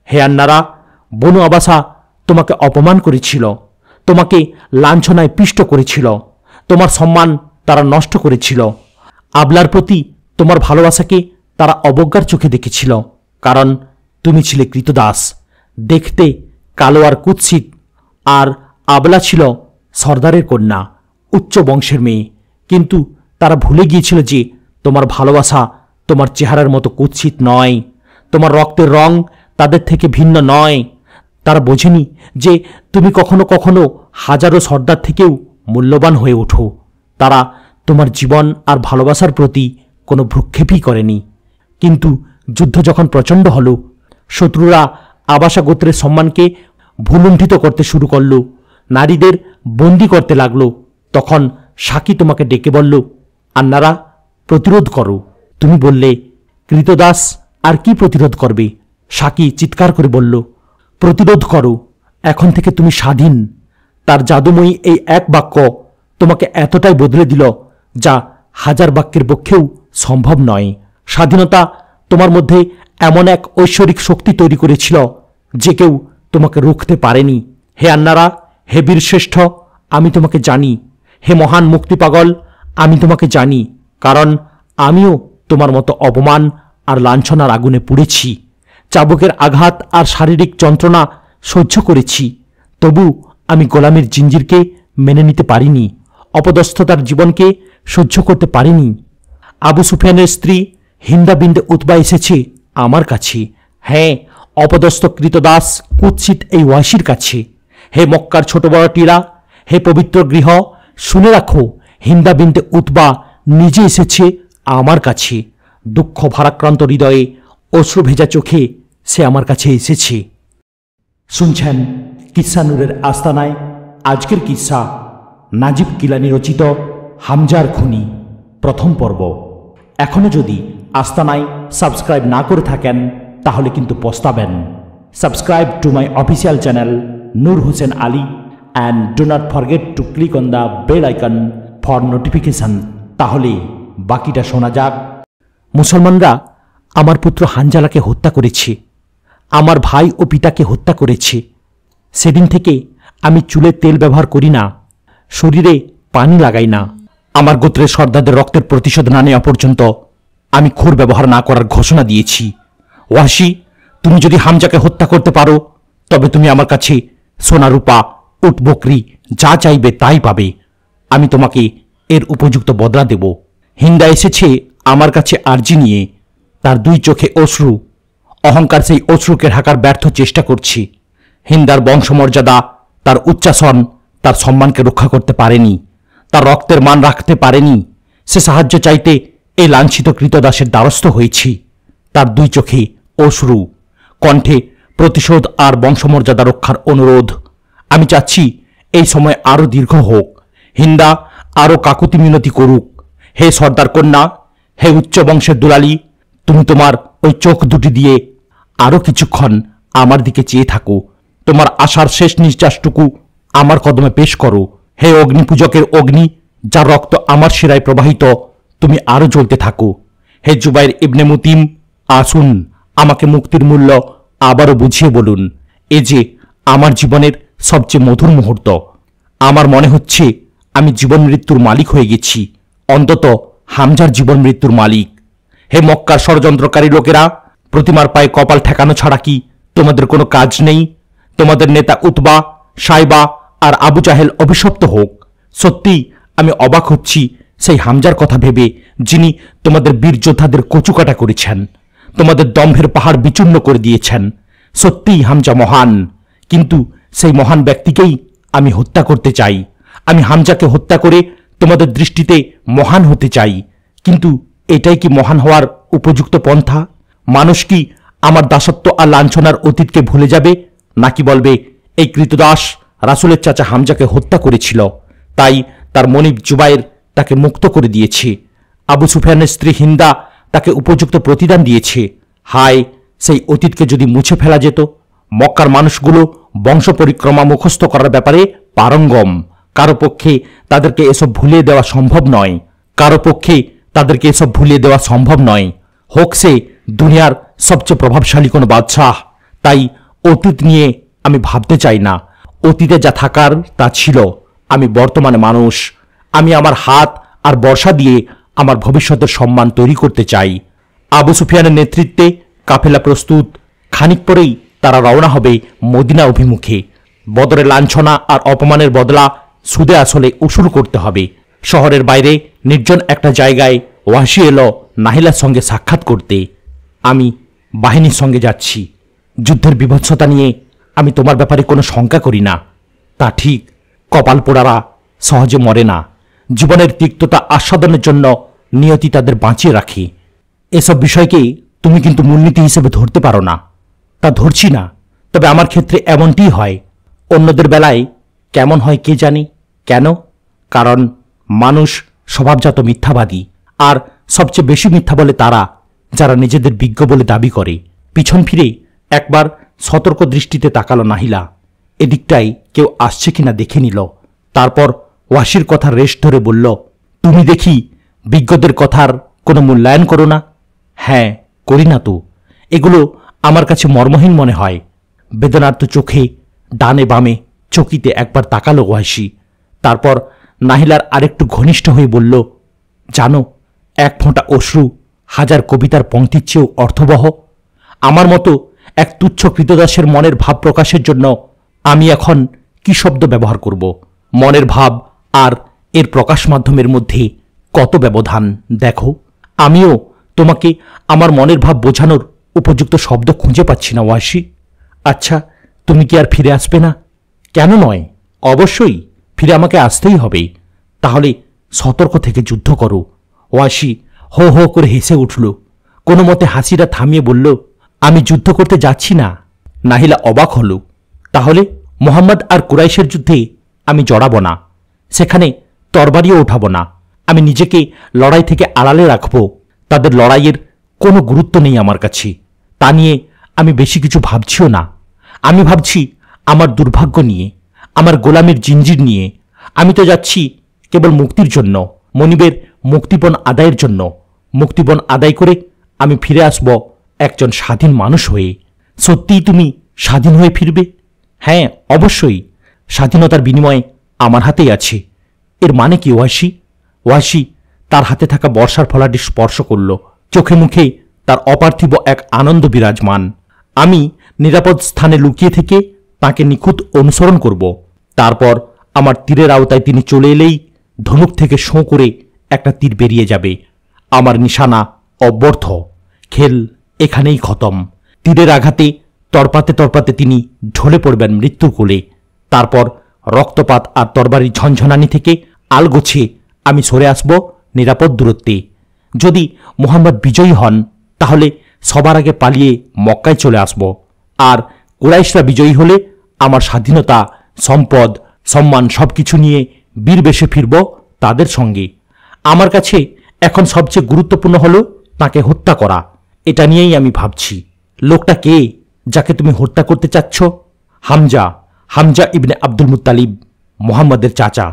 হে আন্নারা, বনু আবাসা তোমাকে অপমান করেছিল, তোমাকে লাঞ্ছনায় পিষ্ট করেছিল, তোমার সম্মান তারা নষ্ট করেছিল। আবলার প্রতি তোমার ভালোবাসাকে তারা অবজ্ঞার চোখে দেখেছিল, কারণ তুমি ছিলে কৃতদাস, দেখতে কালো আর কুৎসিত। আর আবলা ছিল সর্দারের কন্যা, উচ্চ বংশের মেয়ে। কিন্তু তারা ভুলে গিয়েছিল যে তোমার ভালোবাসা তোমার চেহারার মতো কুৎসিত নয়, তোমার রক্তের রং তাদের থেকে ভিন্ন নয়। তারা বোঝেনি যে তুমি কখনো কখনো হাজারো সর্দার থেকেও মূল্যবান হয়ে ওঠো। তারা তোমার জীবন আর ভালোবাসার প্রতি কোনো ভ্রুক্ষেপই করেনি। কিন্তু যুদ্ধ যখন প্রচণ্ড হল, শত্রুরা আবাসা গোত্রের সম্মানকে ভুলুণ্ঠিত করতে শুরু করল, নারীদের বন্দি করতে লাগলো, তখন সাকি তোমাকে ডেকে বলল, আন্নারা, প্রতিরোধ করো। তুমি বললে, কৃতদাস আর কি প্রতিরোধ করবে? সাকি চিৎকার করে বলল, প্রতিরোধ করো, এখন থেকে তুমি স্বাধীন। তার জাদুময়ী এই এক বাক্য তোমাকে এতটাই বদলে দিল যা হাজার বাক্যের পক্ষেও সম্ভব নয়। স্বাধীনতা তোমার মধ্যে এমন এক ঐশ্বরিক শক্তি তৈরি করেছিল যে কেউ তোমাকে রুখতে পারেনি। হে আন্নারা, হে বীরশ্রেষ্ঠ, আমি তোমাকে জানি। হে মহান মুক্তিপাগল, আমি তোমাকে জানি, কারণ আমিও তোমার মতো অপমান আর লাঞ্ছনার আগুনে পুড়েছি, চাবুকের আঘাত আর শারীরিক যন্ত্রণা সহ্য করেছি। তবু আমি গোলামের জিঞ্জিরকে মেনে নিতে পারিনি, অপদস্থতার জীবনকে সহ্য করতে পারিনি। আবু সুফিয়ানের স্ত্রী হিন্দা বিনতে উতবা এসেছে আমার কাছে, হ্যাঁ, অপদস্থ কৃতদাস কুৎসিত এই ওয়াসির কাছে। হে মক্কার ছোট বড় টিরা, হে পবিত্র গৃহ, শুনে রাখো, হিন্দা বিনতে উতবা নিজে এসেছে আমার কাছে। দুঃখ ভারাক্রান্ত হৃদয়ে, অশ্রু ভেজা চোখে সে আমার কাছে এসেছে। শুনছেন কিসা নূরের আস্তানায় আজকের কিসা, নাজিব কিলানি রচিত হামজার খুনি, প্রথম পর্ব। এখনও যদি আস্তানায় সাবস্ক্রাইব না করে থাকেন তাহলে কিন্তু পস্তাবেন। Subscribe to my official channel Noor Hossain Ali and do not forget to click on the bell icon for notification. তাহলে বাকিটা শোনা যাক। মুসলমানরা আমার পুত্র হানজালাকে হত্যা করেছে, আমার ভাই ও পিতাকে হত্যা করেছে। সেদিন থেকে আমি চুলে তেল ব্যবহার করি না, শরীরে পানি লাগাই না। আমার গোত্রের সর্দারদের রক্তের প্রতিশোধ না নেওয়া পর্যন্ত আমি খুর ব্যবহার না করার ঘোষণা দিয়েছি। ওয়াসি, তুমি যদি হামজাকে হত্যা করতে পারো তবে তুমি আমার কাছে সোনা রূপা, উট বকরি যা চাইবে তাই পাবে। আমি তোমাকে এর উপযুক্ত বদলা দেব। হিন্দা এসেছে আমার কাছে আর্জি নিয়ে, তার দুই চোখে অশ্রু। অহংকার সেই অশ্রুকে ঢাকার ব্যর্থ চেষ্টা করছি। হিন্দার বংশমর্যাদা, তার উচ্চাসন, তার সম্মানকে রক্ষা করতে পারেনি, তার রক্তের মান রাখতে পারেনি। সে সাহায্য চাইতে এই লাঞ্ছিত কৃতদাসের দ্বারস্থ হয়েছি। তার দুই চোখে অশ্রু, কণ্ঠে প্রতিশোধ আর বংশমর্যাদা রক্ষার অনুরোধ। আমি চাচ্ছি এই সময় আরও দীর্ঘ হোক, হিন্দা আরও কাকুতি মিনতি করুক। হে সর্দার কন্যা, হে উচ্চ বংশের দুলালী, তুমি তোমার ওই চোখ দুটি দিয়ে আরও কিছুক্ষণ আমার দিকে চেয়ে থাকো। তোমার আশার শেষ নিঃশ্বাসটুকু আমার কদমে পেশ করো। হে অগ্নিপূজকের অগ্নি, যার রক্ত আমার শিরায় প্রবাহিত, তুমি আরও জ্বলতে থাকো। হে জুবাইর ইবনে মুতিম, আসুন, আমাকে মুক্তির মূল্য আবারও বুঝিয়ে বলুন। এ যে আমার জীবনের সবচেয়ে মধুর মুহূর্ত। আমার মনে হচ্ছে আমি জীবন মৃত্যুর মালিক হয়ে গেছি, অন্তত হামজার জীবন মৃত্যুর মালিক। হে মক্কার ষড়যন্ত্রকারী লোকেরা, প্রতিমার পায়ে কপাল ঠেকানো ছাড়া কি তোমাদের কোনো কাজ নেই? তোমাদের নেতা উতবা, সাইবা আর আবু জাহেল অভিশপ্ত হোক। সত্যি আমি অবাক হচ্ছি সেই হামজার কথা ভেবে, যিনি তোমাদের বীর যোদ্ধাদের কচুকাটা করেছেন, তোমাদের দম্ভের পাহাড় বিচূর্ণ করে দিয়েছেন। সত্যিই হামজা মহান, কিন্তু সেই মহান ব্যক্তিকেই আমি হত্যা করতে চাই। আমি হামজাকে হত্যা করে তোমাদের দৃষ্টিতে মহান হতে চাই, কিন্তু এটাই কি মহান হওয়ার উপযুক্ত পন্থা? মানুষ কি আমার দাসত্ব আর লাঞ্ছনার অতীতকে ভুলে যাবে, নাকি বলবে এই কৃতদাস রাসূলের চাচা হামজাকে হত্যা করেছিল, তাই তার মনিব জুবাইর তাকে মুক্ত করে দিয়েছে, আবু সুফিয়ানের স্ত্রী হিন্দা তাকে উপযুক্ত প্রতিদান দিয়েছে। হায়, সেই অতীতকে যদি মুছে ফেলা যেত! মক্কার মানুষগুলো বংশ পরিক্রমা মুখস্থ করার ব্যাপারে পারঙ্গম। কারো পক্ষে তাদেরকে এসব ভুলিয়ে দেওয়া সম্ভব নয়, হোক সে দুনিয়ার সবচেয়ে প্রভাবশালী কোনো বাদশাহ। তাই অতীত নিয়ে আমি ভাবতে চাই না। অতীতে যা থাকার তা ছিল। আমি বর্তমানে মানুষ। আমি আমার হাত আর বর্ষা দিয়ে আমার ভবিষ্যতের সম্মান তৈরি করতে চাই। আবু সুফিয়ানের নেতৃত্বে কাফেলা প্রস্তুত। খানিক পরেই তারা রওনা হবে মদিনা অভিমুখে। বদরের লাঞ্ছনা আর অপমানের বদলা সুদে আসলে উসুল করতে হবে। শহরের বাইরে নির্জন একটা জায়গায় ওয়াহশী এলো নাহিলার সঙ্গে সাক্ষাৎ করতে। আমি বাহিনীর সঙ্গে যাচ্ছি। যুদ্ধের বিভৎসতা নিয়ে আমি তোমার ব্যাপারে কোনো শঙ্কা করি না। তা ঠিক, কপাল পোড়ারা সহজে মরে না। জীবনের তিক্ততা আস্বাদনের জন্য নিয়তি তাদের বাঁচিয়ে রাখে। এসব বিষয়কে তুমি কিন্তু মূলনীতি হিসেবে ধরতে পারো না। তা ধরছি না, তবে আমার ক্ষেত্রে এমনটিই হয়। অন্যদের বেলায় কেমন হয় কে জানে। কেন? কারণ মানুষ স্বভাবজাত মিথ্যাবাদী, আর সবচেয়ে বেশি মিথ্যা বলে তারা যারা নিজেদের বিজ্ঞ বলে দাবি করে। পিছন ফিরে একবার সতর্ক দৃষ্টিতে তাকালো নাহিলা। এদিকটায় কেউ আসছে কিনা দেখে নিল। তারপর ওয়াহশীর কথা রেশ ধরে বলল, তুমি দেখি বিজ্ঞদের কথার কোনো মূল্যায়ন করো না। হ্যাঁ, করি না তো। এগুলো আমার কাছে মর্মহীন মনে হয়। বেদনার্ত চোখে ডানে বামে চকিতে একবার তাকালো ওয়াহশী। তারপর নাহিলার আরেকটু ঘনিষ্ঠ হয়ে বলল, জানো, এক ফোঁটা অশ্রু হাজার কবিতার পংক্তির চেয়েও অর্থবহ। আমার মতো এক তুচ্ছ কৃতদাসের মনের ভাব প্রকাশের জন্য আমি এখন কি শব্দ ব্যবহার করব? মনের ভাব আর এর প্রকাশ মাধ্যমের মধ্যে কত ব্যবধান দেখো। আমিও তোমাকে আমার মনের ভাব বোঝানোর উপযুক্ত শব্দ খুঁজে পাচ্ছি না ওয়াহশী। আচ্ছা, তুমি কি আর ফিরে আসবে না? কেন নয়, অবশ্যই ফিরে আমাকে আসতেই হবে। তাহলে সতর্ক থেকে যুদ্ধ করো। ওয়াহশী হো হো করে হেসে উঠল। কোনো মতে হাসিটা থামিয়ে বলল, আমি যুদ্ধ করতে যাচ্ছি না। নাহিলা অবাক হল। তাহলে মোহাম্মদ আর কুরাইশের যুদ্ধে আমি জড়াব না, সেখানে তরবারিও উঠাব না। আমি নিজেকে লড়াই থেকে আড়ালে রাখব। তাদের লড়াইয়ের কোনো গুরুত্ব নেই আমার কাছে। তা নিয়ে আমি বেশি কিছু ভাবছিও না। আমি ভাবছি আমার দুর্ভাগ্য নিয়ে, আমার গোলামের জিঞ্জির নিয়ে। আমি তো যাচ্ছি কেবল মুক্তির জন্য, মনিবের মুক্তিপণ আদায়ের জন্য। মুক্তিপণ আদায় করে আমি ফিরে আসব একজন স্বাধীন মানুষ হয়ে। সত্যিই তুমি স্বাধীন হয়ে ফিরবে? হ্যাঁ, অবশ্যই। স্বাধীনতার বিনিময়ে আমার হাতেই আছে। এর মানে কি ওয়াহশী? ওয়াহশী তার হাতে থাকা বর্ষার ফলাটি স্পর্শ করল। চোখে মুখে তার অপার্থিব এক আনন্দ বিরাজমান। আমি নিরাপদ স্থানে লুকিয়ে থেকে তাকে নিখুঁত অনুসরণ করব। তারপর আমার তীরের আওতায় তিনি চলে এলেই ধনুক থেকে শোঁ করে একটা তীর বেরিয়ে যাবে। আমার নিশানা অব্যর্থ। খেল এখানেই খতম। তীরের আঘাতে তরপাতে তরপাতে তিনি ঢলে পড়বেন মৃত্যুর কোলে। তারপর রক্তপাত আর তরবারির ঝনঝনানি থেকে আলগোছে আমি সরে আসব নিরাপদ দূরত্বে। যদি মুহাম্মদ বিজয়ী হন তাহলে সবার আগে পালিয়ে মক্কায় চলে আসব, আর কুরাইশরা বিজয়ী হলে আমার স্বাধীনতা, সম্পদ, সম্মান সবকিছু নিয়ে বীর বেশে ফিরব তাদের সঙ্গে। আমার কাছে এখন সবচেয়ে গুরুত্বপূর্ণ হলো তাকে হত্যা করা। এটা নিয়েই আমি ভাবছি। লোকটা কে যাকে তুমি হত্যা করতে চাচ্ছ? হামজা, হামজা ইবনে আব্দুল মুত্তালিব, মুহাম্মাদের চাচা।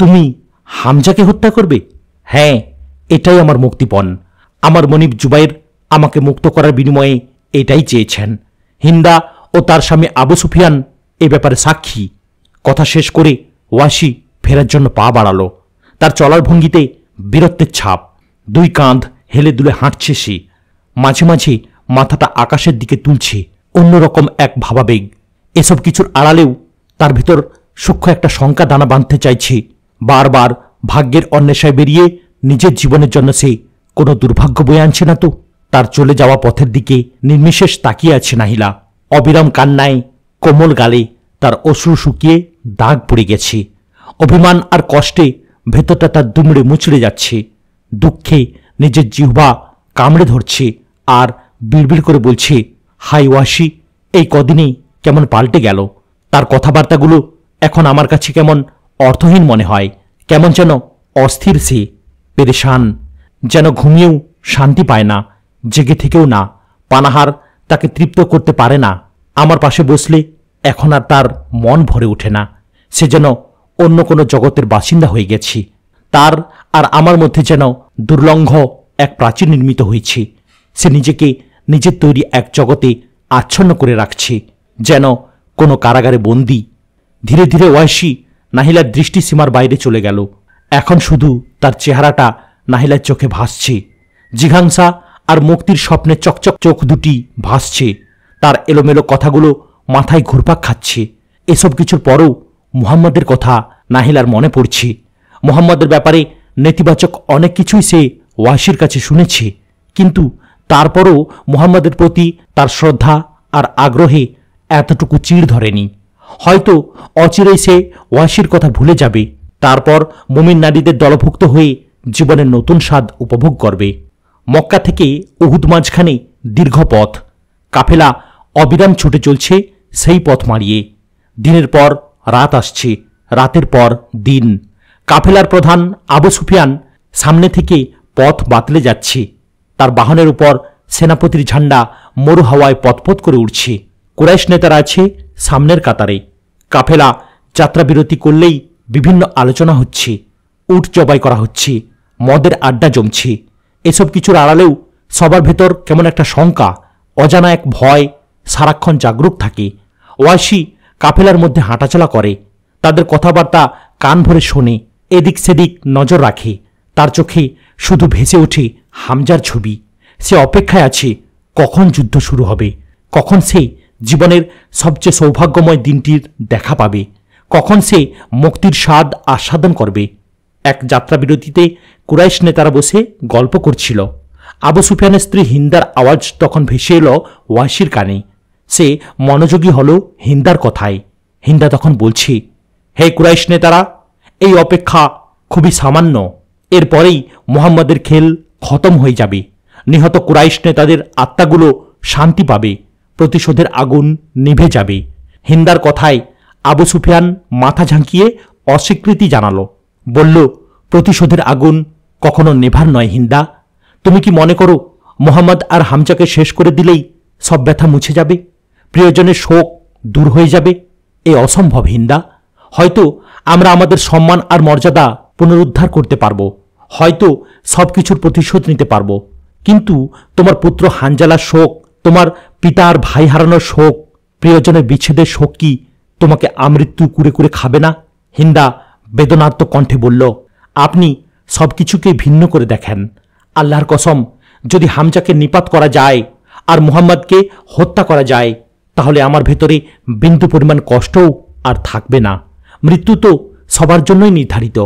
তুমি হামজাকে হত্যা করবে? হ্যাঁ, এটাই আমার মুক্তিপণ। আমার মনিব জুবাইর আমাকে মুক্ত করার বিনিময়ে এটাই চেয়েছেন। হিন্দা ও তার স্বামী আবু সুফিয়ান এ ব্যাপারে সাক্ষী। কথা শেষ করে ওয়াসি ফেরার জন্য পা বাড়ালো। তার চলার ভঙ্গিতে বীরত্বের ছাপ। দুই কাঁধ হেলে দুলে হাঁটছে সে। মাঝে মাঝে মাথাটা আকাশের দিকে তুলছে, অন্যরকম এক ভাবাবেগ। এসব কিছুর আড়ালেও তার ভিতর সূক্ষ্ম একটা শঙ্কা দানা বাঁধতে চাইছে। বারবার ভাগ্যের অন্বেষায় বেরিয়ে নিজের জীবনের জন্য সে কোনো দুর্ভাগ্য বয়ে আনছে না তো? তার চলে যাওয়া পথের দিকে নির্বিশেষ তাকিয়ে আছে নাহিলা। অবিরাম কান্নায় কোমল গালে তার অশ্রু শুকিয়ে দাগ পড়ে গেছে। অভিমান আর কষ্টে ভেতরটা তার দুমড়ে মুচড়ে যাচ্ছে। দুঃখে নিজের জিহ্বা কামড়ে ধরছে আর বিড়বিড় করে বলছে, হাই ওয়াসি, এই কদিনেই কেমন পাল্টে গেল। তার কথাবার্তাগুলো এখন আমার কাছে কেমন অর্থহীন মনে হয়। কেমন যেন অস্থির সে, পেরেশান, যেন ঘুমিয়েও শান্তি পায় না, জেগে থেকেও না। পানাহার তাকে তৃপ্ত করতে পারে না। আমার পাশে বসলে এখন আর তার মন ভরে ওঠে না। সে যেন অন্য কোনো জগতের বাসিন্দা হয়ে গেছে। তার আর আমার মধ্যে যেন দুর্লঙ্ঘ এক প্রাচীর নির্মিত হয়েছে। সে নিজেকে নিজের তৈরি এক জগতে আচ্ছন্ন করে রাখছে, যেন কোনো কারাগারে বন্দী। ধীরে ধীরে ওয়াসি নাহিলার দৃষ্টিসীমার বাইরে চলে গেল। এখন শুধু তার চেহারাটা নাহিলার চোখে ভাসছে। জিঘাংসা আর মুক্তির স্বপ্নে চকচক চোখ দুটি ভাসছে। তার এলোমেলো কথাগুলো মাথায় ঘুরপাক খাচ্ছে। এসব কিছুর পরও মুহাম্মাদের কথা নাহিলার মনে পড়ছে। মুহাম্মাদের ব্যাপারে নেতিবাচক অনেক কিছুই সে ওয়াসির কাছে শুনেছে, কিন্তু তারপরও মুহাম্মাদের প্রতি তার শ্রদ্ধা আর আগ্রহে এতটুকু চিড় ধরেনি। হয়তো অচিরেই সে ওয়াসির কথা ভুলে যাবে। তারপর মুমিন নারীদের দলভুক্ত হয়ে জীবনের নতুন স্বাদ উপভোগ করবে। মক্কা থেকে উহুদ মাঝখানে দীর্ঘ পথ। কাফেলা অবিরাম ছুটে চলছে সেই পথ মারিয়ে। দিনের পর রাত আসছে, রাতের পর দিন। কাফেলার প্রধান আবু সুফিয়ান সামনে থেকে পথ বাতলে যাচ্ছে। তার বাহনের উপর সেনাপতির ঝান্ডা মরু হাওয়ায় পথপথ করে উঠছে। কুরাইশ নেতারা আছে সামনের কাতারে। কাফেলা যাত্রাবিরতি করলেই বিভিন্ন আলোচনা হচ্ছে, উট জবাই করা হচ্ছে, মদের আড্ডা জমছে। এসব কিছুর আড়ালেও সবার ভেতর কেমন একটা শঙ্কা, অজানা এক ভয় সারাক্ষণ জাগরুক থাকে। ওয়াসি কাফেলার মধ্যে হাঁটাচলা করে, তাদের কথাবার্তা কান ভরে শোনে, এদিক সেদিক নজর রাখে। তার চোখে শুধু ভেসে ওঠে হামজার ছবি। সে অপেক্ষায় আছে কখন যুদ্ধ শুরু হবে, কখন সে জীবনের সবচেয়ে সৌভাগ্যময় দিনটির দেখা পাবে, কখন সে মুক্তির স্বাদ আস্বাদন করবে। এক যাত্রাবিরতিতে কুরাইশ নেতারা বসে গল্প করছিল। আবু সুফিয়ানের স্ত্রী হিন্দার আওয়াজ তখন ভেসে এলো ওয়াসির কানে। সে মনোযোগী হলো হিন্দার কথায়। হিন্দা তখন বলছে, হে কুরাইশ নেতারা, এই অপেক্ষা খুবই সামান্য। এরপরেই মুহাম্মাদের খেল খতম হয়ে যাবে। নিহত কুরাইশ নেতাদের আত্মাগুলো শান্তি পাবে, প্রতিশোধের আগুন নিভে যাবে। হিন্দার কথায় আবু সুফিয়ান মাথা ঝাঁকিয়ে অস্বীকৃতি জানালো। বলল, প্রতিশোধের আগুন কখনো নেভার নয় হিন্দা। তুমি কি মনে করো মুহাম্মদ আর হামজাকে শেষ করে দিলেই সব ব্যথা মুছে যাবে, প্রিয়জনের শোক দূর হয়ে যাবে? এ অসম্ভব হিন্দা। হয়তো আমরা আমাদের সম্মান আর মর্যাদা পুনরুদ্ধার করতে পারবো, হয়তো সবকিছুর প্রতিশোধ নিতে পারবো, কিন্তু তোমার পুত্র হানজালার শোক, তোমার পিতা আর ভাই হারানোর শোক, প্রিয়জনের বিচ্ছেদের শোক কি তোমাকে আমৃত্যু কুরে কুরে খাবে না? হিন্দা বেদনার্ত কণ্ঠে বলল, আপনি সবকিছুকে ভিন্ন করে দেখেন। আল্লাহর কসম, যদি হামজাকে নিপাত করা যায় আর মুহাম্মদকে হত্যা করা যায়, তাহলে আমার ভেতরে বিন্দু পরিমাণ কষ্টও আর থাকবে না। মৃত্যু তো সবার জন্যই নির্ধারিত।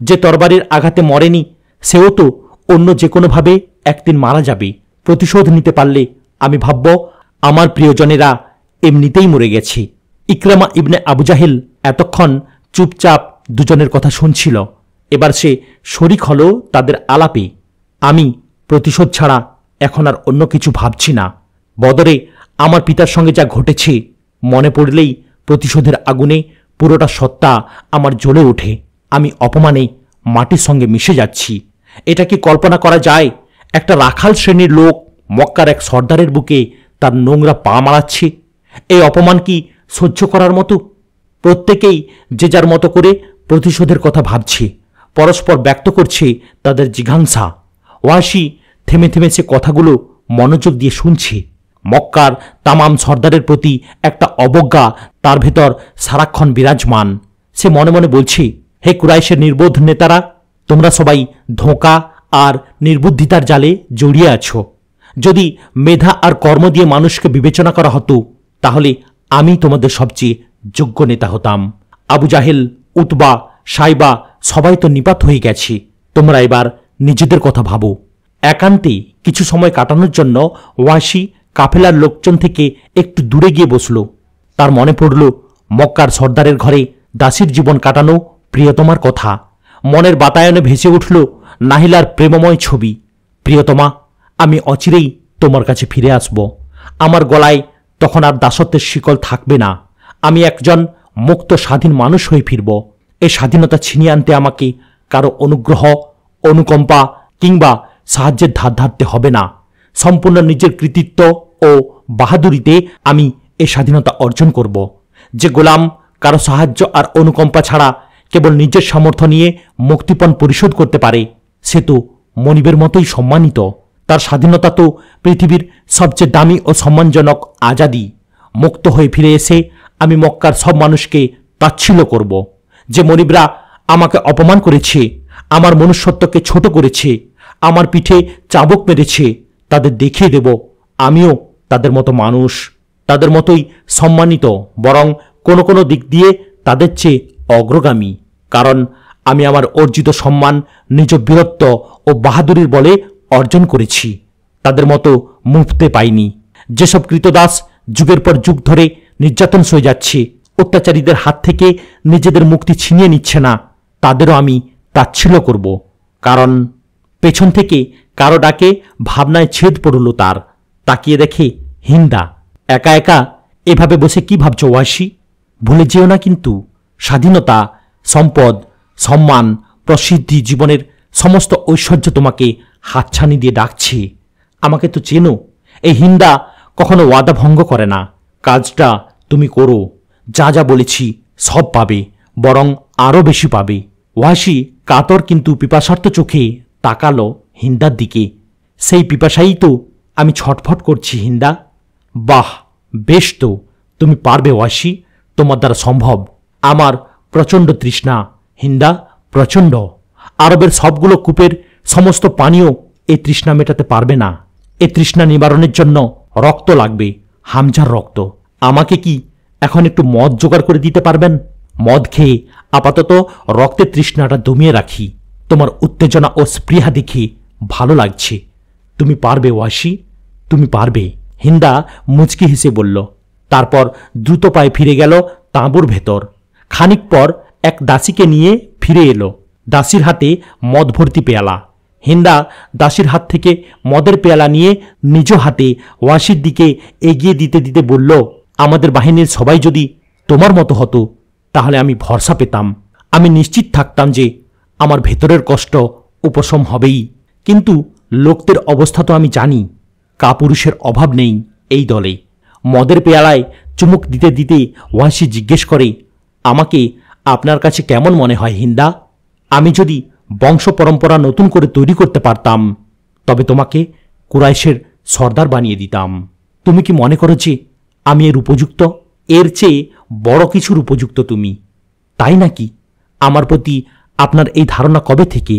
যে তরবারির আঘাতে মরেনি, সেও তো অন্য যে কোনোভাবে একদিন মারা যাবে। প্রতিশোধ নিতে পারলে আমি ভাবব আমার প্রিয়জনেরা এমনিতেই মরে গেছে। ইকরামা ইবনে আবু জাহিল এতক্ষণ চুপচাপ দুজনের কথা শুনছিল। এবার সে শরিক হল তাদের আলাপে। আমি প্রতিশোধ ছাড়া এখন আর অন্য কিছু ভাবছি না। বদরে আমার পিতার সঙ্গে যা ঘটেছে মনে পড়লেই প্রতিশোধের আগুনে পুরোটা সত্তা আমার জ্বলে ওঠে। আমি অপমানে মাটির সঙ্গে মিশে যাচ্ছি। এটা কি কল্পনা করা যায়? একটা রাখাল শ্রেণীর লোক মক্কার এক সর্দারের বুকে তার নোংরা পা মারাচ্ছে। এই অপমান কি সহ্য করার মতো? প্রত্যেকেই যে যার মতো করে প্রতিশোধের কথা ভাবছে, পরস্পর ব্যক্ত করছে তাদের জিঘাংসা। ওয়াসি থেমে থেমে সে কথাগুলো মনোযোগ দিয়ে শুনছে। মক্কার তামাম সর্দারের প্রতি একটা অবজ্ঞা তার ভেতর সারাক্ষণ বিরাজমান। সে মনে মনে বলছে, হে কুরাইশের নির্বোধ নেতারা, তোমরা সবাই ধোঁকা আর নির্বুদ্ধিতার জালে জড়িয়ে আছো। যদি মেধা আর কর্ম দিয়ে মানুষকে বিবেচনা করা হতো তাহলে আমি তোমাদের সবচেয়ে যোগ্য নেতা হতাম। আবু জাহেল, উতবা, সাইবা সবাই তো নিপাত হয়ে গেছে। তোমরা এবার নিজেদের কথা ভাবো। একান্তে কিছু সময় কাটানোর জন্য ওয়াসি কাফেলার লোকজন থেকে একটু দূরে গিয়ে বসল। তার মনে পড়ল মক্কার সর্দারের ঘরে দাসীর জীবন কাটানো প্রিয়তমার কথা। মনের বাতায়নে ভেসে উঠল নাহিলার প্রেমময় ছবি। প্রিয়তমা, আমি অচিরেই তোমার কাছে ফিরে আসব। আমার গলায় তখন আর দাসত্বের শিকল থাকবে না। আমি একজন মুক্ত স্বাধীন মানুষ হয়ে ফিরব। এই স্বাধীনতা ছিনিয়ে আনতে আমাকে কারো অনুগ্রহ, অনুকম্পা কিংবা সাহায্যের ধার ধারতে হবে না। সম্পূর্ণ নিজের কৃতিত্ব ও বাহাদুরিতে আমি এই স্বাধীনতা অর্জন করব। যে গোলাম কারো সাহায্য আর অনুকম্পা ছাড়া কেবল নিজের সামর্থ্য নিয়ে মুক্তিপণ পরিশোধ করতে পারে, সে তো মনিবের মতোই সম্মানিত। তার স্বাধীনতা তো পৃথিবীর সবচেয়ে দামি ও সম্মানজনক আজাদি। মুক্ত হয়ে ফিরে এসে আমি মক্কার সব মানুষকে তাচ্ছিল্য করব। যে মনিবরা আমাকে অপমান করেছে, আমার মনুষ্যত্বকে ছোট করেছে, আমার পিঠে চাবুক মেরেছে, তাদের দেখিয়ে দেব আমিও তাদের মতো মানুষ, তাদের মতোই সম্মানিত, বরং কোনো কোনো দিক দিয়ে তাদের চেয়ে অগ্রগামী। কারণ আমি আমার অর্জিত সম্মান নিজ বীরত্ব ও বাহাদুরির বলে অর্জন করেছি, তাদের মতো মুফতে পাইনি। যেসব কৃতদাস যুগের পর যুগ ধরে নির্যাতন সয়ে যাচ্ছে, অত্যাচারীদের হাত থেকে নিজেদের মুক্তি ছিনিয়ে নিচ্ছে না, তাদেরও আমি তাচ্ছিল্য করব। কারণ পেছন থেকে কারো ডাকে ভাবনায় ছেদ পড়ল তার। তাকিয়ে দেখে হিন্দা। একা একা এভাবে বসে কি ভাবছ ওয়াসি? ভুলে যেও না কিন্তু, স্বাধীনতা, সম্পদ, সম্মান, প্রসিদ্ধি, জীবনের সমস্ত ঐশ্বর্য তোমাকে হাতছানি দিয়ে ডাকছে। আমাকে তো চেনো। এই হিন্দা কখনো ওয়াদা ভঙ্গ করে না। কাজটা তুমি করো, যা যা বলেছি সব পাবে, বরং আরও বেশি পাবে। ওয়াসি কাতর কিন্তু পিপাসার্ত চোখে তাকালো হিন্দার দিকে। সেই পিপাসাই তো আমি ছটফট করছি হিন্দা। বাহ, বেশ তো, তুমি পারবে ওয়াসি, তোমার দ্বারা সম্ভব। আমার প্রচণ্ড তৃষ্ণা হিন্দা, প্রচণ্ড। আরবের সবগুলো কূপের সমস্ত পানীয় এই তৃষ্ণা মেটাতে পারবে না। এ তৃষ্ণা নিবারণের জন্য রক্ত লাগবে, হামজার রক্ত। আমাকে কি এখন একটু মদ জোগাড় করে দিতে পারবেন? মদ খেয়ে আপাতত রক্তের তৃষ্ণাটা দমিয়ে রাখি। তোমার উত্তেজনা ও স্পৃহা দেখে ভালো লাগছে। তুমি পারবে ওয়াসি, তুমি পারবে। হিন্দা মুচকি হেসে বলল। তারপর দ্রুত পায়ে ফিরে গেল তাঁবুর ভেতর। খানিক পর এক দাসীকে নিয়ে ফিরে এলো, দাসীর হাতে মদ ভর্তি পেয়ালা। হিন্দা দাসীর হাত থেকে মদের পেয়ালা নিয়ে নিজ হাতে ওয়াসির দিকে এগিয়ে দিতে দিতে বলল, আমাদের বাহিনীর সবাই যদি তোমার মতো হতো তাহলে আমি ভরসা পেতাম। আমি নিশ্চিত থাকতাম যে আমার ভেতরের কষ্ট উপশম হবেই। কিন্তু লোকদের অবস্থা তো আমি জানি। কাপুরুষের অভাব নেই এই দলে। মদের পেয়ালায় চুমুক দিতে দিতে ওয়াসি জিজ্ঞেস করে, আমাকে আপনার কাছে কেমন মনে হয় হিন্দা? আমি যদি বংশ পরম্পরা নতুন করে তৈরি করতে পারতাম তবে তোমাকে কুরাইশের সর্দার বানিয়ে দিতাম। তুমি কি মনে করো যে আমি এর উপযুক্ত? এর চেয়ে বড় কিছুর উপযুক্ত তুমি, তাই নাকি? আমার প্রতি আপনার এই ধারণা কবে থেকে?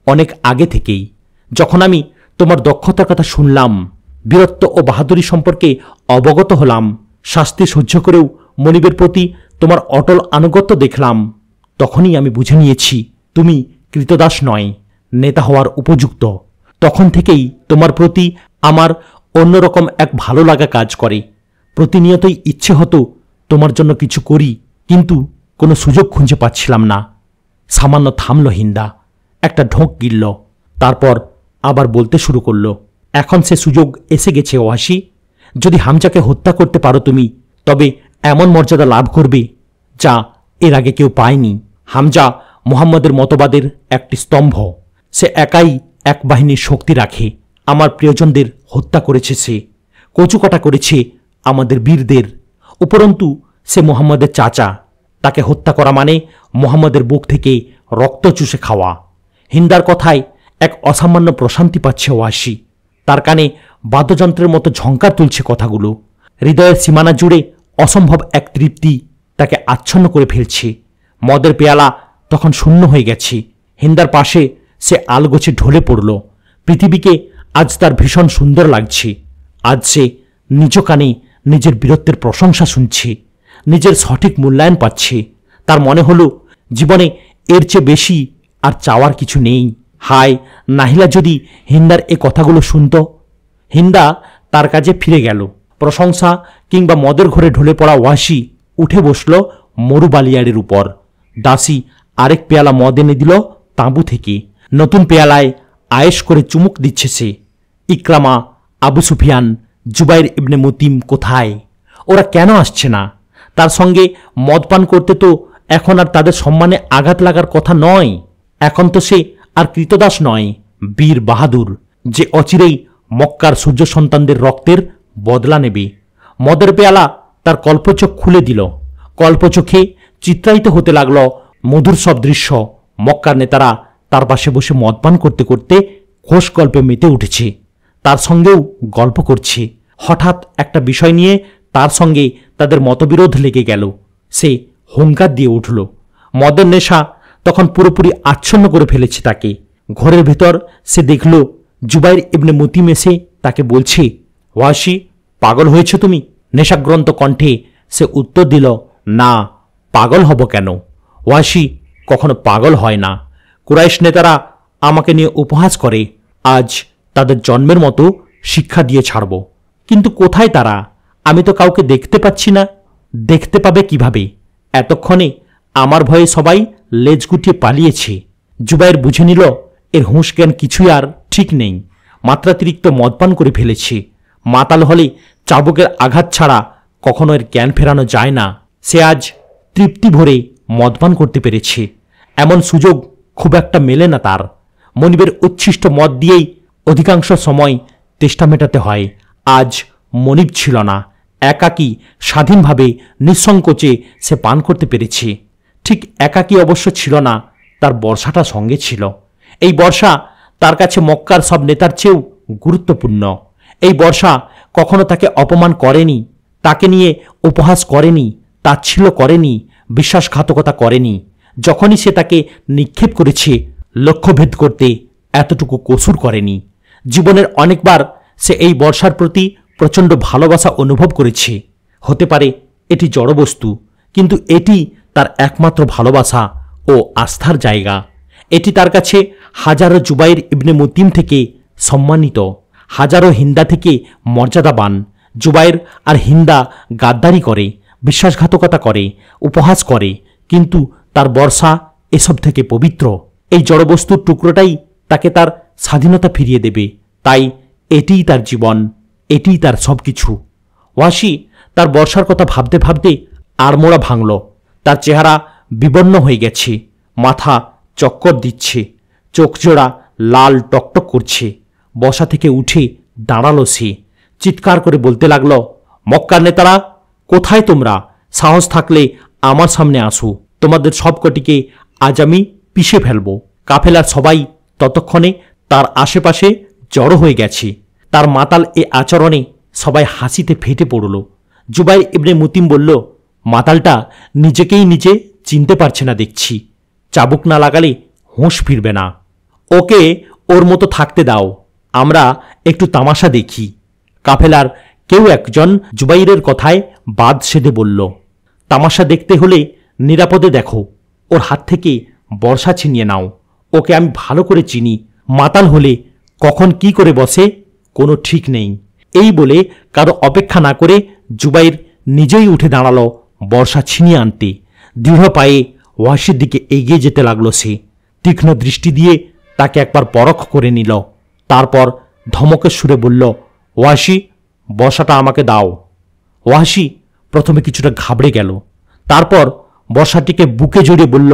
অনেক আগে থেকেই। যখন আমি তোমার দক্ষতার কথা শুনলাম, বীরত্ব ও বাহাদুরি সম্পর্কে অবগত হলাম, শাস্তি সহ্য করেও মনিবের প্রতি তোমার অটল আনুগত্য দেখলাম, তখনই আমি বুঝে নিয়েছি তুমি কৃতদাস নয়, নেতা হওয়ার উপযুক্ত। তখন থেকেই তোমার প্রতি আমার অন্যরকম এক ভালো লাগা কাজ করে। প্রতিনিয়তই ইচ্ছে হতো তোমার জন্য কিছু করি, কিন্তু কোনো সুযোগ খুঁজে পাচ্ছিলাম না। সামান্য থামল হিন্দা, একটা ঢোক গিলল, তারপর আবার বলতে শুরু করল, এখন সে সুযোগ এসে গেছে ওয়াসি। যদি হামজাকে হত্যা করতে পারো তুমি, তবে এমন মর্যাদা লাভ করবে যা এর আগে কেউ পায়নি। হামজা মুহাম্মদের মতবাদের একটি স্তম্ভ। সে একাই এক বাহিনীর শক্তি রাখে। আমার প্রিয়জনদের হত্যা করেছে সে, কচুকাটা করেছে আমাদের বীরদের। উপরন্তু সে মুহাম্মদের চাচা। তাকে হত্যা করা মানে মুহাম্মদের বুক থেকে রক্ত চুষে খাওয়া। হিন্দার কথায় এক অসামান্য প্রশান্তি পাচ্ছে ওয়াসি। তার কানে বাদ্যযন্ত্রের মতো ঝংকার তুলছে কথাগুলো। হৃদয়ের সীমানা জুড়ে অসম্ভব এক তৃপ্তি তাকে আচ্ছন্ন করে ফেলছে। মদের পেয়ালা তখন শূন্য হয়ে গেছে। হিন্দার পাশে সে আলগোছে ঢলে পড়ল। পৃথিবীকে আজ তার ভীষণ সুন্দর লাগছে। আজ সে নিজ কানে নিজের বীরত্বের প্রশংসা শুনছে, নিজের সঠিক মূল্যায়ন পাচ্ছে। তার মনে হলো জীবনে এর চেয়ে বেশি আর চাওয়ার কিছু নেই। হায়, নাহিলা যদি হিন্দার এ কথাগুলো শুনত। হিন্দা তার কাজে ফিরে গেল। প্রশংসা কিংবা মদের ঘরে ঢলে পড়া ওয়াসি উঠে বসল মরুবালিয়াড়ের উপর। দাসী আরেক পেয়ালা মদ এনে দিল তাঁবু থেকে। নতুন পেয়ালায় আয়েশ করে চুমুক দিচ্ছে সে। ইকরামা, আবু সুফিয়ান, জুবাইর ইবনে মুতিম কোথায়? ওরা কেন আসছে না? তার সঙ্গে মদ পান করতে তো এখন আর তাদের সম্মানে আঘাত লাগার কথা নয়। এখন তো সে আর কৃতদাস নয়, বীর বাহাদুর, যে অচিরেই মক্কার সূর্য সন্তানদের রক্তের বদলা নেবে। মদের পেয়ালা তার কল্পচোখ খুলে দিল। কল্পচোখে চিত্রায়িত হতে লাগল মধুর সব দৃশ্য। মক্কার নেতারা তার পাশে বসে মদ পান করতে করতে ঘোষ গল্পে মেতে উঠেছে, তার সঙ্গেও গল্প করছে। হঠাৎ একটা বিষয় নিয়ে তার সঙ্গে তাদের মতবিরোধ লেগে গেল। সে হুঙ্কার দিয়ে উঠল। মদের নেশা তখন পুরোপুরি আচ্ছন্ন করে ফেলেছে তাকে। ঘরের ভেতর সে দেখল জুবাইর ইবনে মুতিম এসে তাকে বলছে, ওয়াসি, পাগল হয়েছ তুমি? নেশাগ্রন্ত কণ্ঠে সে উত্তর দিল, না, পাগল হব কেন? ওয়াসি কখনো পাগল হয় না। কুরাইশ নেতারা আমাকে নিয়ে উপহাস করে। আজ তাদের জন্মের মতো শিক্ষা দিয়ে ছাড়ব। কিন্তু কোথায় তারা? আমি তো কাউকে দেখতে পাচ্ছি না। দেখতে পাবে কিভাবে? এতক্ষণে আমার ভয়ে সবাই লেজ গুটিয়ে পালিয়েছে। জুবাইর বুঝে নিল এর হুঁশ জ্ঞান কিছুই আর ঠিক নেই। মাত্রাতিরিক্ত মদপান করে ফেলেছে। মাতাল হলে চাবুকের আঘাত ছাড়া কখনো এর জ্ঞান ফেরানো যায় না। সে আজ তৃপ্তি ভরে মদপান করতে পেরেছে। এমন সুযোগ খুব একটা মেলে না তার। মনিবের উচ্ছিষ্ট মদ দিয়েই অধিকাংশ সময় তেষ্টা মেটাতে হয়। আজ মনিব ছিল না। একাকী স্বাধীনভাবে নিঃসংকোচে সে পান করতে পেরেছে। ঠিক একাকী অবশ্য ছিল না, তার বর্ষাটা সঙ্গে ছিল। এই বর্ষা তার কাছে মক্কার সব নেতার চেয়েও গুরুত্বপূর্ণ। এই বর্ষা কখনো তাকে অপমান করেনি, তাকে নিয়ে উপহাস করেনি, তাচ্ছিল্য করেনি, বিশ্বাসঘাতকতা করেনি। যখনই সে তাকে নিক্ষেপ করেছে, লক্ষ্যভেদ করতে এতটুকু কসুর করেনি। জীবনের অনেকবার সে এই বর্ষার প্রতি প্রচণ্ড ভালোবাসা অনুভব করেছে। হতে পারে এটি জড়বস্তু, কিন্তু এটি তার একমাত্র ভালোবাসা ও আস্থার জায়গা। এটি তার কাছে হাজারো জুবাইর ইবনে মুতিম থেকে সম্মানিত, হাজারো হিন্দা থেকে মর্যাদাবান। জুবাইর আর হিন্দা গাদ্দারি করে, বিশ্বাসঘাতকতা করে, উপহাস করে, কিন্তু তার বর্ষা এসব থেকে পবিত্র। এই জড়বস্তুর টুকরোটাই তাকে তার স্বাধীনতা ফিরিয়ে দেবে। তাই এটিই তার জীবন, এটিই তার সব কিছু। ওয়াসি তার বর্ষার কথা ভাবতে ভাবতে আড়মোড়া ভাঙল। তার চেহারা বিবর্ণ হয়ে গেছে, মাথা চক্কর দিচ্ছে, চোখ জোড়া লাল টকটক করছে। বসা থেকে উঠে দাঁড়ালো সে। চিৎকার করে বলতে লাগলো, মক্কার নেতারা, কোথায় তোমরা? সাহস থাকলে আমার সামনে আসো। তোমাদের সবকটিকে আজ আমি পিষে ফেলব। কাফেলার সবাই ততক্ষণে তার আশেপাশে জড়ো হয়ে গেছে। তার মাতাল এ আচরণে সবাই হাসিতে ফেটে পড়ল। জুবাইর ইবনে মুতিম বলল, মাতালটা নিজেকেই নিজে চিনতে পারছে না দেখছি। চাবুক না লাগালে হুঁশ ফিরবে না। ওকে ওর মতো থাকতে দাও, আমরা একটু তামাশা দেখি। কাফেলার কেউ একজন জুবাইরের কথায় বাদ সেধে বলল, তামাশা দেখতে হলে নিরাপদে দেখো, ওর হাত থেকে বর্ষা ছিনিয়ে নাও। ওকে আমি ভালো করে চিনি। মাতাল হলে কখন কি করে বসে কোনো ঠিক নেই। এই বলে কারো অপেক্ষা না করে জুবাইর নিজেই উঠে দাঁড়ালো বর্ষা ছিনিয়ে আনতে। দৃঢ় পায়ে ওয়াসির দিকে এগিয়ে যেতে লাগলো সে। তীক্ষ্ণ দৃষ্টি দিয়ে তাকে একবার পরখ করে নিল, তারপর ধমকের সুরে বলল, ওয়াসি, বর্ষাটা আমাকে দাও। ওয়াসি প্রথমে কিছুটা ঘাবড়ে গেল, তারপর বর্ষাটিকে বুকে জড়িয়ে বলল,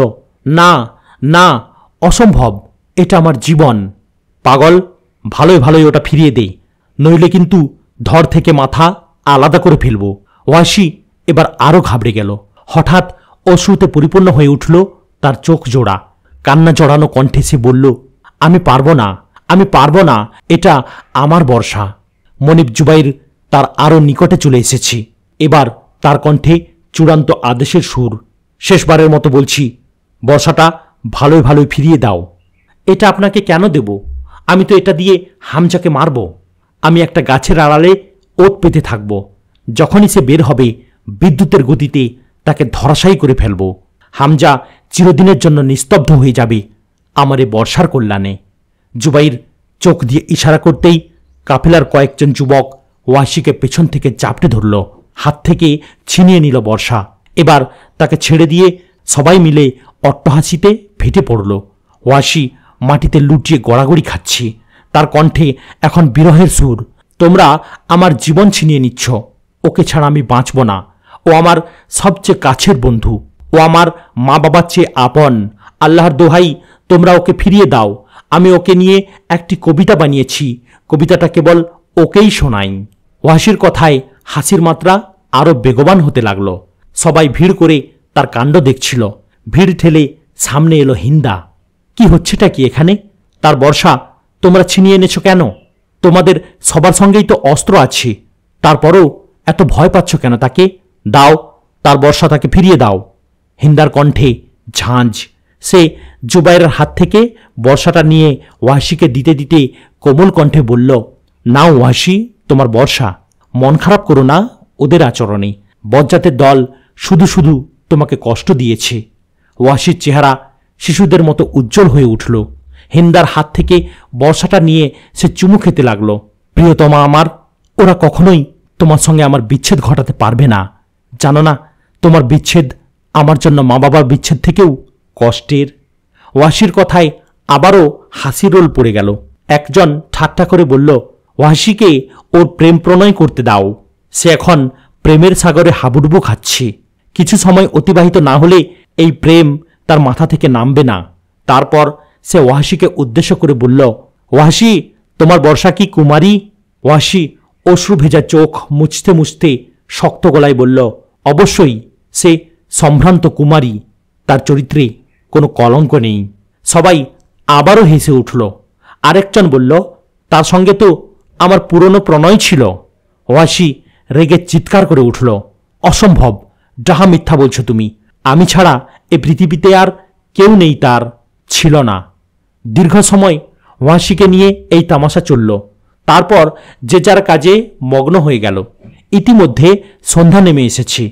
না না, অসম্ভব, এটা আমার জীবন। পাগল, ভালোই ভালোই ওটা ফিরিয়ে দে, নইলে কিন্তু ধর থেকে মাথা আলাদা করে ফেলব। ওয়াসি এবার আরও ঘাবড়ে গেল। হঠাৎ অশ্রুতে পরিপূর্ণ হয়ে উঠল তার চোখ জোড়া। কান্না জড়ানো কণ্ঠে সে বলল, আমি পারবো না, আমি পারবো না, এটা আমার বর্ষা। মনিব জুবাইর তার আরও নিকটে চলে এসেছি। এবার তার কণ্ঠে চূড়ান্ত আদেশের সুর। শেষবারের মতো বলছি, বর্ষাটা ভালোই ভালোই ফিরিয়ে দাও। এটা আপনাকে কেন দেব? আমি তো এটা দিয়ে হামজাকে মারব। আমি একটা গাছের আড়ালে ওত পেতে থাকব। যখনই সে বের হবে, বিদ্যুতের গতিতে তাকে ধরাশায়ী করে ফেলব। হামজা চিরদিনের জন্য নিস্তব্ধ হয়ে যাবে আমার এই বর্ষার কল্যাণে। জুবাইর চোখ দিয়ে ইশারা করতেই কাফেলার কয়েকজন যুবক ওয়াসিকে পেছন থেকে চাপটে ধরল, হাত থেকে ছিনিয়ে নিল বর্ষা। এবার তাকে ছেড়ে দিয়ে সবাই মিলে অট্টহাসিতে ফেটে পড়ল। ওয়াসি মাটিতে লুটিয়ে গড়াগড়ি খাচ্ছে, তার কণ্ঠে এখন বিরহের সুর। তোমরা আমার জীবন ছিনিয়ে নিচ্ছ, ওকে ছাড়া আমি বাঁচব না। ও আমার সবচেয়ে কাছের বন্ধু, ও আমার মা বাবার চেয়ে আপন। আল্লাহর দোহাই, তোমরা ওকে ফিরিয়ে দাও। আমি ওকে নিয়ে একটি কবিতা বানিয়েছি, কবিতাটা কেবল ওকেই শোনাই। ওয়াসির কথায় হাসির মাত্রা আরও বেগবান হতে লাগলো। সবাই ভিড় করে তার কাণ্ড দেখছিল। ভিড় ঠেলে সামনে এলো হিন্দা। কি হচ্ছেটা কি এখানে? তার বর্ষা তোমরা ছিনিয়ে এনেছো কেন? তোমাদের সবার সঙ্গেই তো অস্ত্র আছে, তারপরও এত ভয় পাচ্ছ কেন তাকে? দাও, তার বর্ষা তাকে ফিরিয়ে দাও। হিন্দার কণ্ঠে ঝাঁঝ। সে জুবাইরের হাত থেকে বর্ষাটা নিয়ে ওয়াসিকে দিতে দিতে কোমল কণ্ঠে বলল, নাও ওয়াসি, তোমার বর্ষা। মন খারাপ করো না ওদের আচরণে। বজ্জাতের দল শুধু শুধু তোমাকে কষ্ট দিয়েছে। ওয়াসির চেহারা শিশুদের মতো উজ্জ্বল হয়ে উঠল। হিন্দার হাত থেকে বর্ষাটা নিয়ে সে চুমু খেতে লাগলো। প্রিয়তমা আমার, ওরা কখনোই তোমার সঙ্গে আমার বিচ্ছেদ ঘটাতে পারবে না। জানো না, তোমার বিচ্ছেদ আমার জন্য মা বাবার বিচ্ছেদ থেকেও কষ্টের। ওয়াসির কথায় আবারও হাসির রোল পড়ে গেল। একজন ঠাট্টা করে বলল, ওয়াসিকে ওর প্রেম প্রণয় করতে দাও। সে এখন প্রেমের সাগরে হাবুডুবু খাচ্ছে। কিছু সময় অতিবাহিত না হলে এই প্রেম তার মাথা থেকে নামবে না। তারপর সে ওয়াসিকে উদ্দেশ্য করে বলল, ওয়াসি, তোমার বর্ষা কি কুমারী? ওয়াসি অশ্রু ভেজা চোখ মুছতে মুছতে শক্ত গলায় বলল, অবশ্যই সে সম্ভ্রান্ত কুমারী, তার চরিত্রে কোনো কলঙ্ক নেই। সবাই আবারও হেসে উঠল। আরেকজন বলল, তার সঙ্গে তো আমার পুরনো প্রণয় ছিল। ওয়াসি রেগে চিৎকার করে উঠল, অসম্ভব, যাহা মিথ্যা বলছো তুমি। আমি ছাড়া এ পৃথিবীতে আর কেউ নেই, তার ছিল না। দীর্ঘ সময় ওয়াসিকে নিয়ে এই তামাশা চলল। তারপর যে যার কাজে মগ্ন হয়ে গেল। ইতিমধ্যে সন্ধ্যা নেমে এসেছে।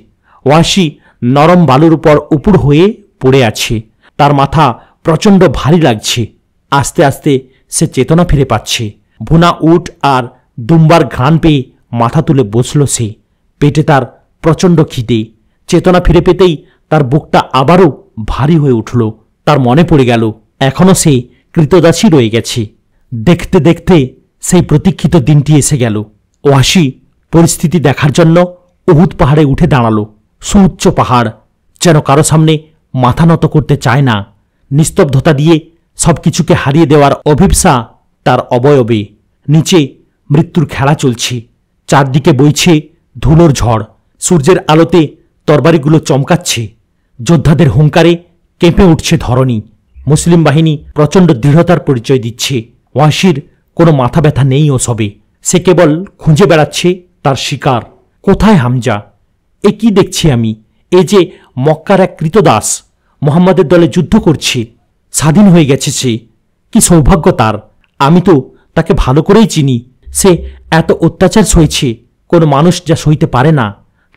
ওয়াসি নরম বালুর উপর উপুড় হয়ে পড়ে আছে। তার মাথা প্রচণ্ড ভারী লাগছে। আস্তে আস্তে সে চেতনা ফিরে পাচ্ছে। ভুনা উট আর দুম্বার ঘ্রাণ পেয়ে মাথা তুলে বসল সে। পেটে তার প্রচণ্ড খিদে। চেতনা ফিরে পেতেই তার বুকটা আবারও ভারী হয়ে উঠল। তার মনে পড়ে গেল এখনও সে কৃতদাসী রয়ে গেছে। দেখতে দেখতে সেই প্রতীক্ষিত দিনটি এসে গেল। ওয়াসি পরিস্থিতি দেখার জন্য উহুদ পাহাড়ে উঠে দাঁড়ালো। সুউচ্চ পাহাড়, যেন কারো সামনে মাথা নত করতে চায় না। নিস্তব্ধতা দিয়ে সবকিছুকে হারিয়ে দেওয়ার অভিপ্সা তার অবয়বে। নিচে মৃত্যুর খেলা চলছে। চারদিকে বইছে ধুলোর ঝড়। সূর্যের আলোতে তরবারিগুলো চমকাচ্ছে। যোদ্ধাদের হুঙ্কারে কেঁপে উঠছে ধরণী। মুসলিম বাহিনী প্রচণ্ড দৃঢ়তার পরিচয় দিচ্ছে। ওয়াসির কোনো মাথা ব্যথা নেই ওসবে। সে কেবল খুঁজে বেড়াচ্ছে তার শিকার। কোথায় হামজা? এ কি দেখছি আমি? এ যে মক্কার এক কৃতদাস, মোহাম্মদের দলে যুদ্ধ করছে। স্বাধীন হয়ে গেছে সে। কি সৌভাগ্য তার! আমি তো তাকে ভালো করেই চিনি। সে এত অত্যাচার সইছে কোনো মানুষ যা সইতে পারে না।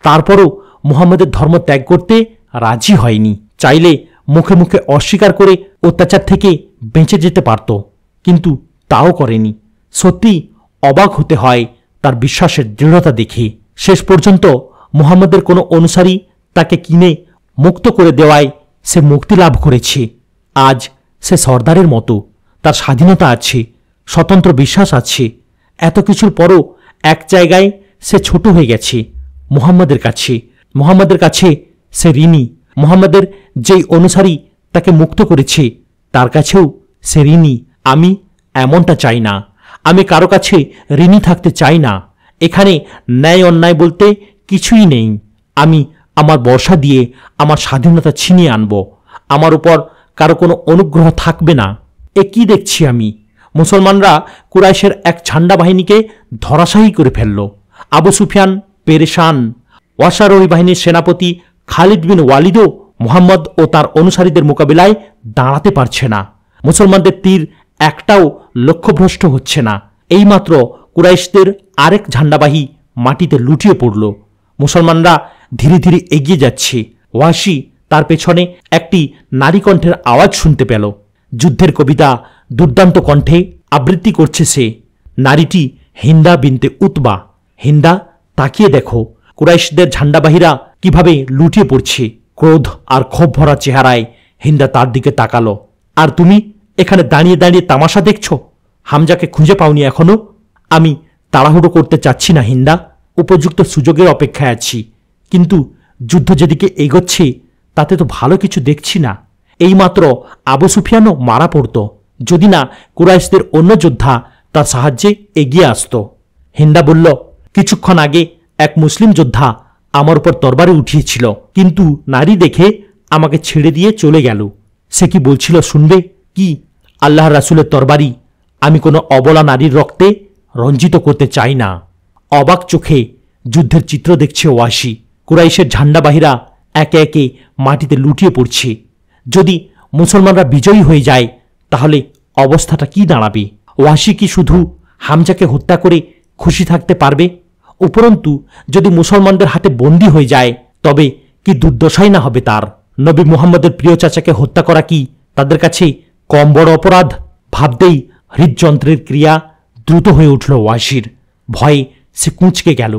তারপরও মুহাম্মদের ধর্ম ত্যাগ করতে রাজি হয়নি। চাইলে মুখে মুখে অস্বীকার করে অত্যাচার থেকে বেঁচে যেতে পারত, কিন্তু তাও করেনি। সত্যি অবাক হতে হয় তার বিশ্বাসের দৃঢ়তা দেখে। শেষ পর্যন্ত মুহাম্মদের কোনো অনুসারী তাকে কিনে মুক্ত করে দেওয়ায় সে মুক্তি লাভ করেছে। আজ সে সর্দারের মতো, তার স্বাধীনতা আছে, স্বতন্ত্র বিশ্বাস আছে। এত কিছুর পরও এক জায়গায় সে ছোট হয়ে গেছে, মুহাম্মদের কাছে। মুহাম্মদের কাছে সে ঋণী। মুহাম্মদের যেই অনুসারী তাকে মুক্ত করেছে তার কাছেও সে ঋণী। আমি এমনটা চাই না। আমি কারো কাছে ঋণী থাকতে চাই না। এখানে ন্যায় অন্যায় বলতে কিছুই নেই। আমি আমার বর্ষা দিয়ে আমার স্বাধীনতা ছিনিয়ে আনব। আমার উপর কারো কোনো অনুগ্রহ থাকবে না। এ কি দেখছি আমি? মুসলমানরা কুরাইশের এক ঝান্ডা বাহিনীকে ধরাশায়ী করে ফেলল। আবু সুফিয়ান পেরেশান। ওয়াসারোহী বাহিনীর সেনাপতি খালিদ বিন ওয়ালিদও মুহাম্মদ ও তার অনুসারীদের মোকাবিলায় দাঁড়াতে পারছে না। মুসলমানদের তীর একটাও লক্ষ্যভ্রষ্ট হচ্ছে না। এইমাত্র কুরাইশদের আরেক ঝান্ডাবাহী মাটিতে লুটিয়ে পড়ল। মুসলমানরা ধীরে ধীরে এগিয়ে যাচ্ছে। ওয়াসি তার পেছনে একটি নারী কণ্ঠের আওয়াজ শুনতে পেল। যুদ্ধের কবিতা দুর্দান্ত কণ্ঠে আবৃত্তি করছে সে। নারীটি হিন্দা বিনতে উতবা। হিন্দা, তাকিয়ে দেখো কুরাইশদের ঝান্ডাবাহীরা কিভাবে লুটিয়ে পড়ছে। ক্রোধ আর ক্ষোভ ভরা চেহারায় হিন্দা তার দিকে তাকালো। আর তুমি এখানে দাঁড়িয়ে দাঁড়িয়ে তামাশা দেখছো? হামজাকে খুঁজে পাওনি এখনো? আমি তাড়াহুড়ো করতে চাচ্ছি না হিন্দা, উপযুক্ত সুযোগের অপেক্ষায় আছি। কিন্তু যুদ্ধ যেদিকে এগোচ্ছে তাতে তো ভালো কিছু দেখছি না। এইমাত্র আবু সুফিয়ানও মারা পড়ত যদি না কুরাইশদের অন্য যোদ্ধা তার সাহায্যে এগিয়ে আসত। হিন্দা বলল, কিছুক্ষণ আগে এক মুসলিম যোদ্ধা আমার উপর তরবারি উঠিয়েছিল, কিন্তু নারী দেখে আমাকে ছেড়ে দিয়ে চলে গেল। সে কি বলছিল শুনবে? কি? আল্লাহর রাসূলের তরবারি আমি কোনো অবলা নারীর রক্তে রঞ্জিত করতে চাই না। অবাক চোখে যুদ্ধের চিত্র দেখছে ওয়াসি। কুরাইশের ঝান্ডাবাহীরা একে একে মাটিতে লুটিয়ে পড়ছে। যদি মুসলমানরা বিজয়ী হয়ে যায় তাহলে অবস্থাটা কি দাঁড়াবে? ওয়াসি কি শুধু হামজাকে হত্যা করে খুশি থাকতে পারবে? উপরন্তু যদি মুসলমানদের হাতে বন্দী হয়ে যায় তবে কি দুর্দশাই না হবে তার। নবী মুহাম্মদের প্রিয় চাচাকে হত্যা করা কি তাদের কাছে কম বড় অপরাধ? ভাবতেই হৃদযন্ত্রের ক্রিয়া দ্রুত হয়ে উঠল ওয়াসির। ভয়ে সে কুঁচকে গেল।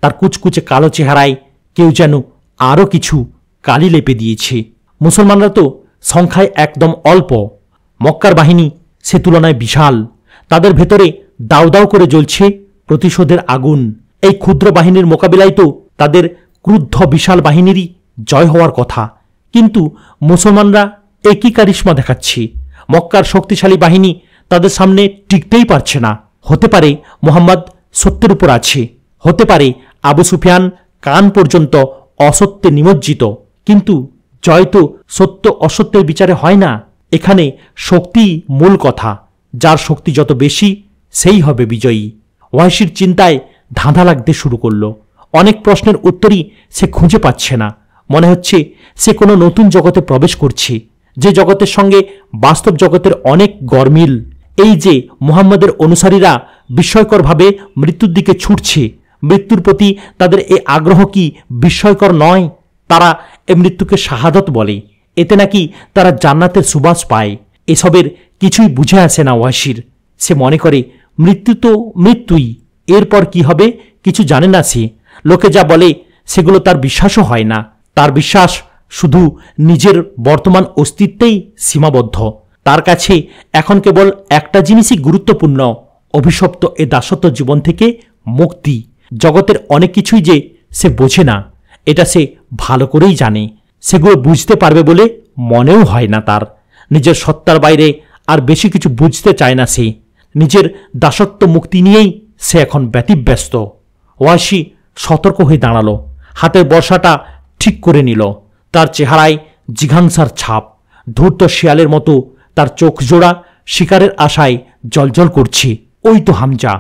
তার কুচকুচে কালো চেহারায় কেউ যেন আরও কিছু কালি লেপে দিয়েছে। মুসলমানরা তো সংখ্যায় একদম অল্প, মক্কার বাহিনী সে তুলনায় বিশাল। তাদের ভেতরে দাউ দাউ করে জ্বলছে প্রতিশোধের আগুন। এই ক্ষুদ্র বাহিনীর মোকাবিলায় তো তাদের ক্রুদ্ধ বিশাল বাহিনীরই জয় হওয়ার কথা। কিন্তু মুসলমানরা একই কারিশমা দেখাচ্ছে। মক্কার শক্তিশালী বাহিনী তাদের সামনে টিকতেই পারছে না। হতে পারে মুহাম্মদ সত্যের উপর আছে, হতে পারে আবু সুফিয়ান কান পর্যন্ত অসত্যে নিমজ্জিত, কিন্তু জয় তো সত্য অসত্যের বিচারে হয় না। এখানে শক্তি মূল কথা। যার শক্তি যত বেশি সেই হবে বিজয়ী। ওয়াসির চিন্তায় ধাঁধা লাগতে শুরু করলো। অনেক প্রশ্নের উত্তরই সে খুঁজে পাচ্ছে না। মনে হচ্ছে সে কোনো নতুন জগতে প্রবেশ করছে, যে জগতের সঙ্গে বাস্তব জগতের অনেক গরমিল। এই যে মুহাম্মদের অনুসারীরা বিস্ময়করভাবে মৃত্যুর দিকে ছুটছে, মৃত্যুর প্রতি তাদের এ আগ্রহ কি বিস্ময়কর নয়? তারা এ মৃত্যুকে শাহাদত বলে, এতে নাকি তারা জান্নাতের সুবাস পায়। এসবের কিছুই বুঝে আসে না ওয়াসির। সে মনে করে মৃত্যু তো মৃত্যুই, এরপর কি হবে কিছু জানে না সে। লোকে যা বলে সেগুলো তার বিশ্বাসও হয় না। তার বিশ্বাস শুধু নিজের বর্তমান অস্তিত্বেই সীমাবদ্ধ। তার কাছে এখন কেবল একটা জিনিসই গুরুত্বপূর্ণ, অভিশপ্ত এ দাসত্ব জীবন থেকে মুক্তি। জগতের অনেক কিছুই যে সে বোঝে না, এটা সে ভালো করেই জানে। সেগুলো বুঝতে পারবে বলে মনেও হয় না তার। নিজের সত্তার বাইরে আর বেশি কিছু বুঝতে চায় না সে। নিজের দাসত্ব মুক্তি নিয়েই সে এখন ব্যতিব্যস্ত। ওয়াসি সতর্ক হয়ে দাঁড়ালো, হাতের বর্ষাটা ঠিক করে নিল। তার চেহারায় জিঘাংসার ছাপ। ধূর্ত শিয়ালের মতো তার চোখ জোড়া শিকারের আশায় জলজল করছে। ওই তো হামজা,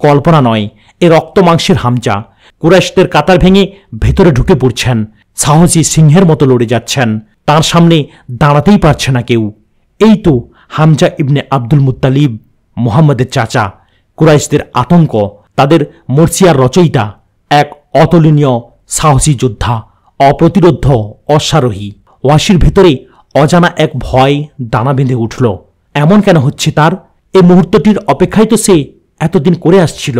কল্পনা নয়, এ রক্ত মাংসের হামজা। কুরাইশদের কাতার ভেঙে ভেতরে ঢুকে পড়ছেন, সাহসী সিংহের মতো লড়ে যাচ্ছেন। তার সামনে দাঁড়াতেই পারছে না কেউ। এই তো হামজা ইবনে আব্দুল মুত্তালিব, মুহাম্মদের চাচা। কুরাইশদের আতঙ্ক, তাদের মর্সিয়ার রচয়িতা, এক অতুলনীয় সাহসী যোদ্ধা, অপ্রতিরোধ্য অশ্বারোহী। ওয়াসির ভেতরে অজানা এক ভয় দানা বেঁধে উঠল। এমন কেন হচ্ছে তার? এই মুহূর্তটির অপেক্ষায় তো সে এতদিন করে আসছিল।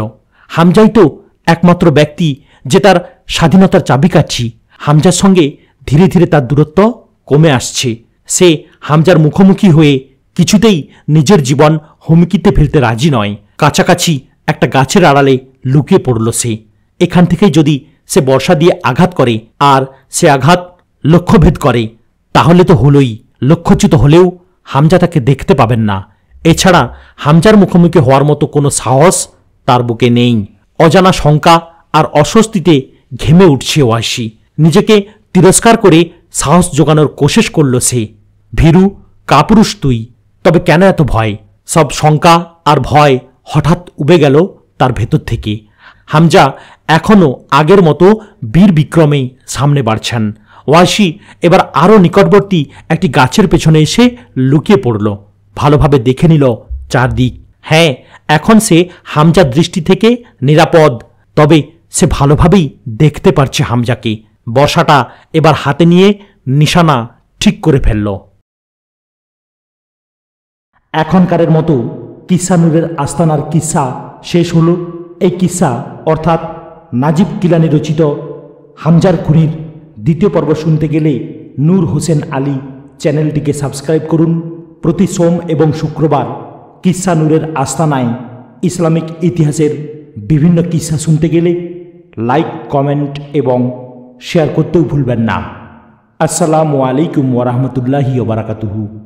হামজাই তো একমাত্র ব্যক্তি যে তার স্বাধীনতার চাবিকাঠি। হামজার সঙ্গে ধীরে ধীরে তার দূরত্ব কমে আসছে। সে হামজার মুখোমুখি হয়ে কিছুতেই নিজের জীবন হুমকিতে ফেলতে রাজি নয়। কাছাকাছি একটা গাছের আড়ালে লুকিয়ে পড়ল সে। এখান থেকেই যদি সে বর্ষা দিয়ে আঘাত করে আর সে আঘাত লক্ষ্যভেদ করে তাহলে তো হলোই। লক্ষ্যচ্যুত হলেও হামজা তাকে দেখতে পাবেন না। এছাড়া হামজার মুখোমুখি হওয়ার মতো কোনো সাহস তার বুকে নেই। অজানা শঙ্কা আর অস্বস্তিতে ঘেমে উঠছে ওয়াসি। নিজেকে তিরস্কার করে সাহস জোগানোর কোশিশ করল সে। ভীরু, কাপুরুষ তুই, তবে কেন এত ভয়? সব শঙ্কা আর ভয় হঠাৎ উবে গেল তার ভেতর থেকে। হামজা এখনও আগের মতো বীর বিক্রমে সামনে বাড়ছেন। ওয়াসি এবার আরও নিকটবর্তী একটি গাছের পেছনে এসে লুকিয়ে পড়ল। ভালোভাবে দেখে নিল চারদিক। হ্যাঁ, এখন সে হামজার দৃষ্টি থেকে নিরাপদ। তবে সে ভালোভাবেই দেখতে পারছে হামজাকে। বর্ষাটা এবার হাতে নিয়ে নিশানা ঠিক করে ফেলল। এখনকারের মতো কিসা নূরের আস্তানার কিসা শেষ হল। এই কিসা অর্থাৎ নাজিব কিলানি রচিত হামজার খুনির দ্বিতীয় পর্ব শুনতে গেলে নূর হোসেন আলী চ্যানেলটিকে সাবস্ক্রাইব করুন। প্রতি সোম এবং শুক্রবার কিসা নূরের আস্তানায় ইসলামিক ইতিহাসের বিভিন্ন কিসা শুনতে গেলে লাইক, কমেন্ট এবং শেয়ার করতেও ভুলবেন না। আসসালামু আলাইকুম ওয়া রাহমাতুল্লাহি ওয়া বারাকাতুহু।